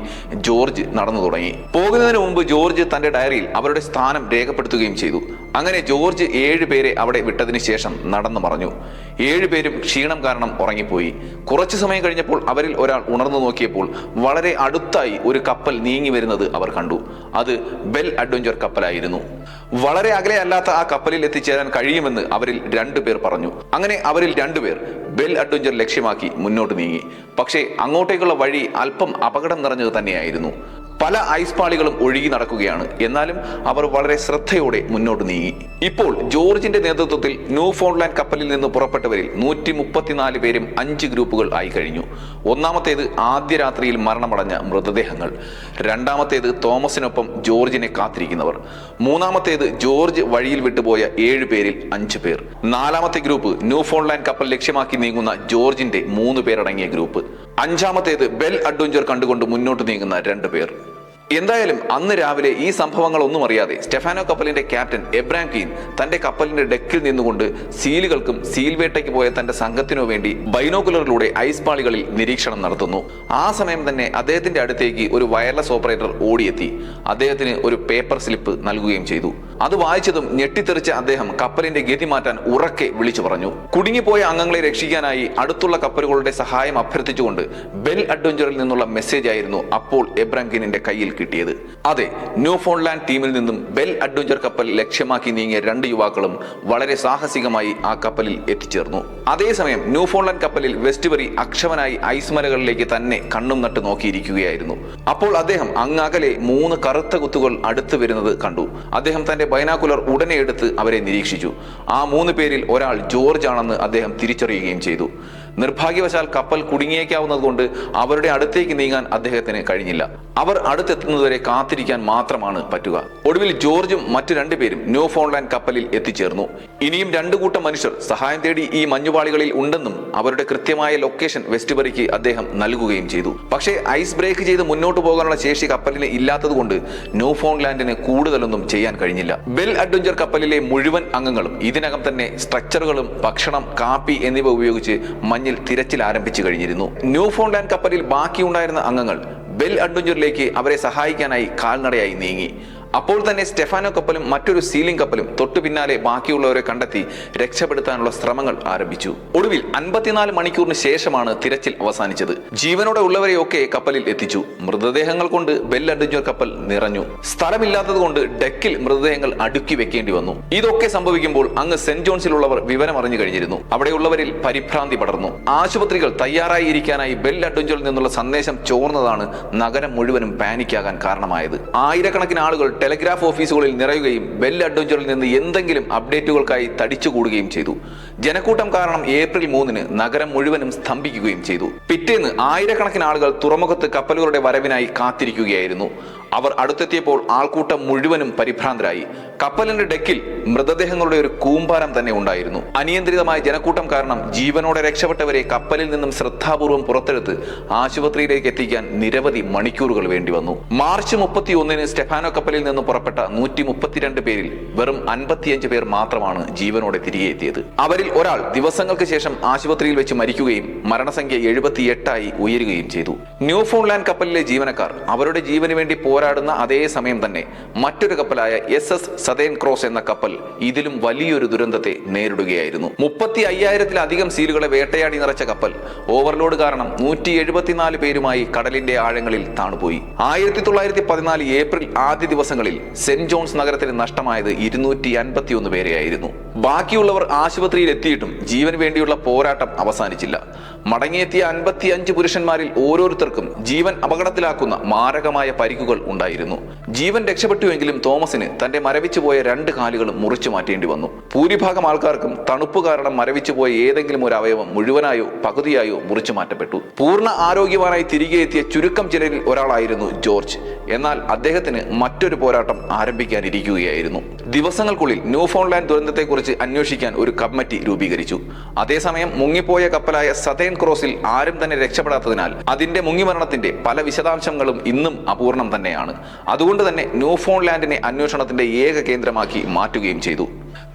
ജോർജ് നടന്നു തുടങ്ങി. പോകുന്നതിന് മുമ്പ് ജോർജ് തന്റെ ഡയറിയിൽ അവരുടെ സ്ഥാനം രേഖപ്പെടുത്തുകയും ചെയ്തു. അങ്ങനെ ജോർജ് 7 പേരെ അവിടെ വിട്ടതിന് ശേഷം നടന്നു മറഞ്ഞു. 7 പേരും ക്ഷീണം കാരണം ഉറങ്ങിപ്പോയി. കുറച്ചു സമയം കഴിഞ്ഞപ്പോൾ അവരിൽ ഒരാൾ ഉണർന്നു നോക്കിയപ്പോൾ വളരെ അടുത്തായി ഒരു കപ്പൽ നീങ്ങി വരുന്നത് അവർ കണ്ടു. അത് ബെൽ അഡ്വഞ്ചർ കപ്പലായിരുന്നു. വളരെ അകലെ അല്ലാത്ത ആ കപ്പലിൽ എത്തിച്ചേരാൻ കഴിയുമെന്ന് അവരിൽ 2 പേർ പറഞ്ഞു. അങ്ങനെ അവരിൽ 2 പേർ ബെൽ അഡ്വഞ്ചർ ലക്ഷ്യമാക്കി മുന്നോട്ട് നീങ്ങി. പക്ഷേ അങ്ങോട്ടേക്കുള്ള വഴി അല്പം അപകടം നിറഞ്ഞത് തന്നെയായിരുന്നു. പല ഐസ് പാളികളും ഒഴുകി നടക്കുകയാണ്. എന്നാലും അവർ വളരെ ശ്രദ്ധയോടെ മുന്നോട്ട് നീങ്ങി. ഇപ്പോൾ ജോർജിന്റെ നേതൃത്വത്തിൽ ന്യൂഫൗണ്ട്ലാൻഡ് കപ്പലിൽ നിന്ന് പുറപ്പെട്ടവരിൽ 134 പേരും 5 ഗ്രൂപ്പുകൾ ആയി കഴിഞ്ഞു. ഒന്നാമത്തേത് ആദ്യ രാത്രിയിൽ മരണമടഞ്ഞ മൃതദേഹങ്ങൾ, രണ്ടാമത്തേത് തോമസിനൊപ്പം ജോർജിനെ കാത്തിരിക്കുന്നവർ, മൂന്നാമത്തേത് ജോർജ് വഴിയിൽ വിട്ടുപോയ 7 പേരിൽ 5 പേർ, നാലാമത്തെ ഗ്രൂപ്പ് ന്യൂഫൗണ്ട്ലാൻഡ് കപ്പൽ ലക്ഷ്യമാക്കി നീങ്ങുന്ന ജോർജിന്റെ 3 പേരടങ്ങിയ ഗ്രൂപ്പ്, അഞ്ചാമത്തേത് ബെൽ അഡ്വഞ്ചർ കണ്ടുകൊണ്ട് മുന്നോട്ട് നീങ്ങുന്ന 2 പേർ. എന്തായാലും അന്ന് രാവിലെ ഈ സംഭവങ്ങളൊന്നും അറിയാതെ സ്റ്റെഫാനോ കപ്പലിന്റെ ക്യാപ്റ്റൻ എബ്രാം കീൻ തന്റെ കപ്പലിന്റെ ഡെക്കിൽ നിന്നുകൊണ്ട് സീലുകൾക്കും സീൽ വേട്ടയ്ക്ക് പോയ തന്റെ സംഘത്തിനു വേണ്ടി ബൈനോക്കുലറിലൂടെ ഐസ് പാളികളിൽ നിരീക്ഷണം നടത്തുന്നു. ആ സമയം തന്നെ അദ്ദേഹത്തിന്റെ അടുത്തേക്ക് ഒരു വയർലെസ് ഓപ്പറേറ്റർ ഓടിയെത്തി അദ്ദേഹത്തിന് ഒരു പേപ്പർ സ്ലിപ്പ് നൽകുകയും ചെയ്തു. അത് വായിച്ചതും ഞെട്ടിത്തെറിച്ച അദ്ദേഹം കപ്പലിന്റെ ഗതി മാറ്റാൻ ഉറക്കെ വിളിച്ചു പറഞ്ഞു. കുടുങ്ങിപ്പോയ അംഗങ്ങളെ രക്ഷിക്കാനായി അടുത്തുള്ള കപ്പലുകളുടെ സഹായം അഭ്യർത്ഥിച്ചുകൊണ്ട് ബെൽ അഡ്വഞ്ചറിൽ നിന്നുള്ള മെസ്സേജ് ആയിരുന്നു അപ്പോൾ എബ്രാം കീനിന്റെ കയ്യിൽ കിട്ടിയത്. അതെ, ന്യൂഫൗണ്ട്ലാൻഡ് ടീമിൽ നിന്നും ബെൽ അഡ്വഞ്ചർ കപ്പൽ ലക്ഷ്യമാക്കി നീങ്ങിയ 2 യുവാക്കളും വളരെ സാഹസികമായി ആ കപ്പലിൽ എത്തിച്ചേർന്നു. അതേസമയം ന്യൂഫൗണ്ട്ലാൻഡ് കപ്പലിൽ വെസ്റ്റ്ബറി അക്ഷമനായി ഐസ് മലകളിലേക്ക് തന്നെ കണ്ണും നട്ട് നോക്കിയിരിക്കുകയായിരുന്നു. അപ്പോൾ അദ്ദേഹം അങ്ങകലെ 3 കറുത്ത കുത്തുകൾ അടുത്ത് വരുന്നത് കണ്ടു. അദ്ദേഹം തന്റെ ബൈനാക്കുലർ ഉടനെ എടുത്ത് അവരെ നിരീക്ഷിച്ചു. ആ 3 പേരിൽ ഒരാൾ ജോർജ് ആണെന്ന് അദ്ദേഹം തിരിച്ചറിയുകയും ചെയ്തു. നിർഭാഗ്യവശാൽ കപ്പൽ കുടുങ്ങിയേക്കാവുന്നതുകൊണ്ട് അവരുടെ അടുത്തേക്ക് നീങ്ങാൻ അദ്ദേഹത്തിന് കഴിഞ്ഞില്ല. അവർ അടുത്തെത്തുന്നതുവരെ കാത്തിരിക്കാൻ മാത്രമാണ് പറ്റുക. ഒടുവിൽ ജോർജും മറ്റു 2 പേരും ന്യൂഫൗണ്ട്ലാൻഡ് കപ്പലിൽ എത്തിച്ചേർന്നു. ഇനിയും 2 കൂട്ടം മനുഷ്യർ സഹായം തേടി ഈ മഞ്ഞുപാളികളിൽ ഉണ്ടെന്നും അവരുടെ കൃത്യമായ ലൊക്കേഷൻ വെസ്റ്റ്ബറിക്ക് അദ്ദേഹം നൽകുകയും ചെയ്തു. പക്ഷേ ഐസ് ബ്രേക്ക് ചെയ്ത് മുന്നോട്ട് പോകാനുള്ള ശേഷി കപ്പലിന് ഇല്ലാത്തതുകൊണ്ട് ന്യൂഫൗണ്ട്ലാൻഡിന് കൂടുതലൊന്നും ചെയ്യാൻ കഴിഞ്ഞില്ല. ബെൽ അഡ്വഞ്ചർ കപ്പലിലെ മുഴുവൻ അംഗങ്ങളും ഇതിനകം തന്നെ സ്ട്രക്ചറുകളും ഭക്ഷണം, കാപ്പി എന്നിവ ഉപയോഗിച്ച് മഞ്ഞിൽ തിരച്ചിൽ ആരംഭിച്ചു കഴിഞ്ഞിരുന്നു. ന്യൂഫൗണ്ട്ലാൻഡ് കപ്പലിൽ ബാക്കിയുണ്ടായിരുന്ന അംഗങ്ങൾ ബെൽ അഡ്വഞ്ചറിലേക്ക് അവരെ സഹായിക്കാനായി കാൽനടയായി നീങ്ങി. അപ്പോൾ തന്നെ സ്റ്റെഫാനോ കപ്പലും മറ്റൊരു സീലിംഗ് കപ്പലും തൊട്ടു പിന്നാലെ ബാക്കിയുള്ളവരെ കണ്ടെത്തി രക്ഷപ്പെടുത്താനുള്ള ശ്രമങ്ങൾ ആരംഭിച്ചു. ഒടുവിൽ 54 മണിക്കൂറിന് ശേഷമാണ് തിരച്ചിൽ അവസാനിച്ചത്. ജീവനോടെ ഉള്ളവരെയൊക്കെ കപ്പലിൽ എത്തിച്ചു. മൃതദേഹങ്ങൾ കൊണ്ട് ബെൽ അഡ്വഞ്ചർ കപ്പൽ നിറഞ്ഞു. സ്ഥലമില്ലാത്തത് കൊണ്ട് ഡെക്കിൽ മൃതദേഹങ്ങൾ അടുക്കി വെക്കേണ്ടി വന്നു. ഇതൊക്കെ സംഭവിക്കുമ്പോൾ അങ്ങ് സെന്റ് ജോൺസിലുള്ളവർ വിവരം അറിഞ്ഞു കഴിഞ്ഞിരുന്നു. അവിടെയുള്ളവരിൽ പരിഭ്രാന്തി പടർന്നു. ആശുപത്രികൾ തയ്യാറായി ഇരിക്കാനായി ബെൽ അഡ്വഞ്ചറിൽ നിന്നുള്ള സന്ദേശം ചോർന്നതാണ് നഗരം മുഴുവനും പാനിക്കാകാൻ കാരണമായത്. ആയിരക്കണക്കിന് ആളുകൾ ടെലിഗ്രാഫ് ഓഫീസുകളിൽ നിറയുകയും ബെൽ അഡ്വഞ്ചറിൽ നിന്ന് എന്തെങ്കിലും അപ്ഡേറ്റുകൾക്കായി തടിച്ചുകൂടുകയും ചെയ്തു. ജനക്കൂട്ടം കാരണം ഏപ്രിൽ 3-ന് നഗരം മുഴുവനും സ്തംഭിക്കുകയും ചെയ്തു. പിറ്റേന്ന് ആയിരക്കണക്കിന് ആളുകൾ തുറമുഖത്ത് കപ്പലുകളുടെ വരവിനായി കാത്തിരിക്കുകയായിരുന്നു. അവർ അടുത്തെത്തിയപ്പോൾ ആൾക്കൂട്ടം മുഴുവനും പരിഭ്രാന്തരായി. കപ്പലിന്റെ ഡെക്കിൽ മൃതദേഹങ്ങളുടെ ഒരു കൂമ്പാരം തന്നെ ഉണ്ടായിരുന്നു. അനിയന്ത്രിതമായ ജനക്കൂട്ടം കാരണം ജീവനോടെ രക്ഷപ്പെട്ടവരെ കപ്പലിൽ നിന്നും ശ്രദ്ധാപൂർവം പുറത്തെടുത്ത് ആശുപത്രിയിലേക്ക് എത്തിക്കാൻ നിരവധി മണിക്കൂറുകൾ വേണ്ടി വന്നു. മാർച്ച് 31-ന് സ്റ്റെഫാനോ കപ്പലിൽ നിന്ന് പുറപ്പെട്ട 132 പേരിൽ വെറും 55 പേർ മാത്രമാണ് ജീവനോടെ തിരികെ എത്തിയത്. അവരിൽ ഒരാൾ ദിവസങ്ങൾക്ക് ശേഷം ആശുപത്രിയിൽ വെച്ച് മരിക്കുകയും മരണസംഖ്യ 78 ആയി ഉയരുകയും ചെയ്തു. ന്യൂഫൗണ്ട്ലാൻഡ് കപ്പലിലെ ജീവനക്കാർ അവരുടെ ജീവന് വേണ്ടി പോരാടുന്ന അതേ സമയം തന്നെ മറ്റൊരു കപ്പലായ SS സതേൺ ക്രോസ് എന്ന കപ്പൽ ഇതിലും വലിയൊരു ദുരന്തത്തെ നേരിടുകയായിരുന്നു. 35,000-ലധികം സീലുകളെ വേട്ടയാടി നിറച്ച കപ്പൽ ഓവർലോഡ് കാരണം 174 പേരുമായി കടലിന്റെ ആഴങ്ങളിൽ താണുപോയി. 1914 ഏപ്രിൽ ആദ്യ ദിവസങ്ങളിൽ സെന്റ് ജോൺസ് നഗരത്തിന് നഷ്ടമായത് 251 പേരെയായിരുന്നു. ബാക്കിയുള്ളവർ ആശുപത്രിയിൽ എത്തിയിട്ടും ജീവന് വേണ്ടിയുള്ള പോരാട്ടം അവസാനിച്ചില്ല. മടങ്ങിയെത്തിയ 55 പുരുഷന്മാരിൽ ഓരോരുത്തർക്കും ജീവൻ അപകടത്തിലാക്കുന്ന മാരകമായ പരിക്കുകൾ ഉണ്ടായിരുന്നു. ജീവൻ രക്ഷപ്പെട്ടുവെങ്കിലും തോമസിന് തന്റെ മരവിച്ചുപോയ 2 കാലുകളും മുറിച്ചു മാറ്റേണ്ടി വന്നു. ഭൂരിഭാഗം ആൾക്കാർക്കും തണുപ്പ് കാരണം മരവിച്ചുപോയ ഏതെങ്കിലും ഒരു അവയവം മുഴുവനായോ പകുതിയായോ മുറിച്ചു മാറ്റപ്പെട്ടു. പൂർണ്ണ ആരോഗ്യവാനായി തിരികെ എത്തിയ ചുരുക്കം ചിലരിൽ ഒരാളായിരുന്നു ജോർജ്. എന്നാൽ അദ്ദേഹത്തിന് മറ്റൊരു പോരാട്ടം ആരംഭിക്കാനിരിക്കുകയായിരുന്നു. ദിവസങ്ങൾക്കുള്ളിൽ ന്യൂ ഫൗണ്ട്ലാൻഡ് ദുരന്തത്തെക്കുറിച്ച് അന്വേഷിക്കാൻ ഒരു കമ്മിറ്റി രൂപീകരിച്ചു. അതേസമയം മുങ്ങിപ്പോയ കപ്പലായ സതേൺ ക്രോസിൽ ആരും തന്നെ രക്ഷപ്പെടാത്തതിനാൽ അതിന്റെ മുങ്ങിമരണത്തിന്റെ പല വിശദാംശങ്ങളും ഇന്നും അപൂർണം തന്നെയാണ്. അതുകൊണ്ട് തന്നെ ന്യൂ ഫൗണ്ട്ലാൻഡിനെ അന്വേഷണത്തിന്റെ ഏക കേന്ദ്രമാക്കി മാറ്റുകയും ചെയ്തു.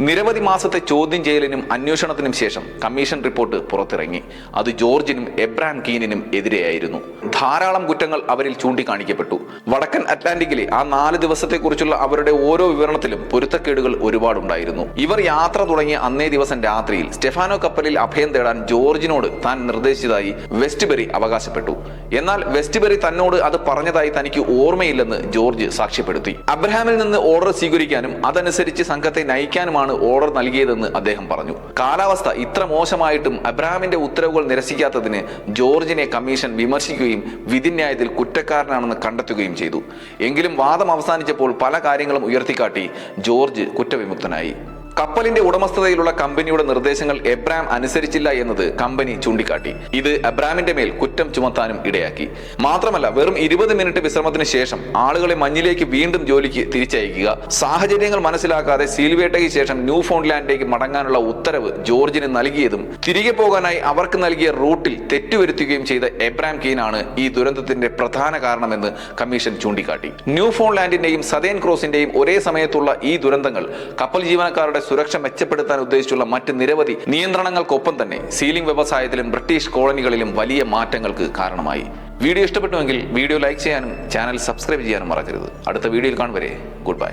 നിരവധി മാസത്തെ ചോദ്യം ചെയ്യലിനും അന്വേഷണത്തിനും ശേഷം കമ്മീഷൻ റിപ്പോർട്ട് പുറത്തിറങ്ങി. അത് ജോർജിനും എബ്രഹാം കീനിനും എതിരെയായിരുന്നു. ധാരാളം കുറ്റങ്ങൾ അവരിൽ ചൂണ്ടിക്കാണിക്കപ്പെട്ടു. വടക്കൻ അറ്റ്ലാന്റിക്കിലെ ആ 4 ദിവസത്തെക്കുറിച്ചുള്ള അവരുടെ ഓരോ വിവരണത്തിലും പൊരുത്തക്കേടുകൾ ഒരുപാടുണ്ടായിരുന്നു. ഇവർ യാത്ര തുടങ്ങിയ അന്നേ ദിവസം രാത്രിയിൽ സ്റ്റെഫാനോ കപ്പലിൽ അഭയം തേടാൻ ജോർജിനോട് താൻ നിർദ്ദേശിച്ചതായി വെസ്റ്റ്ബറി അവകാശപ്പെട്ടു. എന്നാൽ വെസ്റ്റ്ബറി തന്നോട് അത് പറഞ്ഞതായി തനിക്ക് ഓർമ്മയില്ലെന്ന് ജോർജ് സാക്ഷ്യപ്പെടുത്തി. അബ്രഹാമിൽ നിന്ന് ഓർഡർ സ്വീകരിക്കാനും അതനുസരിച്ച് സംഘത്തെ നയിക്കാനുമാണ് ഓർഡർ നൽകിയതെന്ന് അദ്ദേഹം പറഞ്ഞു. കാലാവസ്ഥ ഇത്ര മോശമായിട്ടും അബ്രഹാമിന്റെ ഉത്തരവുകൾ നിരസിക്കാത്തതിന് ജോർജിനെ കമ്മീഷൻ വിമർശിക്കുകയും വിധിന്യായത്തിൽ കുറ്റക്കാരനാണെന്ന് കണ്ടെത്തുകയും ചെയ്തു. എങ്കിലും വാദം അവസാനിച്ചപ്പോൾ പല കാര്യങ്ങളും ഉയർത്തിക്കാട്ടി ജോർജ് കുറ്റവിമുക്തനായി. കപ്പലിന്റെ ഉടമസ്ഥതയിലുള്ള കമ്പനിയുടെ നിർദ്ദേശങ്ങൾ എബ്രഹാം അനുസരിച്ചില്ല എന്നത് കമ്പനി ചൂണ്ടിക്കാട്ടി. ഇത് എബ്രഹാമിന്റെ മേൽ കുറ്റം ചുമത്താനും ഇടയാക്കി. മാത്രമല്ല, വെറും 20 മിനിറ്റ് വിശ്രമത്തിന് ശേഷം ആളുകളെ മഞ്ഞിലേക്ക് വീണ്ടും ജോലിക്ക് തിരിച്ചയക്കുക, സാഹചര്യങ്ങൾ മനസ്സിലാക്കാതെ സീൽവേട്ടയ്ക്ക് ശേഷം ന്യൂ ഫൗണ്ട്ലാൻഡിലേക്ക് മടങ്ങാനുള്ള ഉത്തരവ് ജോർജിന് നൽകിയതും തിരികെ പോകാനായി അവർക്ക് നൽകിയ റൂട്ടിൽ തെറ്റുവരുത്തുകയും ചെയ്ത എബ്രഹാം കീനാണ് ഈ ദുരന്തത്തിന്റെ പ്രധാന കാരണമെന്ന് കമ്മീഷൻ ചൂണ്ടിക്കാട്ടി. ന്യൂ ഫൗണ്ട്ലാൻഡിന്റെയും സതേൺ ക്രോസിന്റെയും ഒരേ സമയത്തുള്ള ഈ ദുരന്തങ്ങൾ കപ്പൽ ജീവനക്കാരുടെ സുരക്ഷ മെച്ചപ്പെടുത്താൻ ഉദ്ദേശിച്ചുള്ള മറ്റ് നിരവധി നിയന്ത്രണങ്ങൾക്കൊപ്പം തന്നെ സീലിംഗ് വ്യവസായത്തിലും ബ്രിട്ടീഷ് കോളനികളിലും വലിയ മാറ്റങ്ങൾക്ക് കാരണമായി. വീഡിയോ ഇഷ്ടപ്പെട്ടുവെങ്കിൽ വീഡിയോ ലൈക്ക് ചെയ്യാനും ചാനൽ സബ്സ്ക്രൈബ് ചെയ്യാനും മറക്കരുത്. അടുത്ത വീഡിയോയിൽ കാണും വരെ ഗുഡ് ബൈ.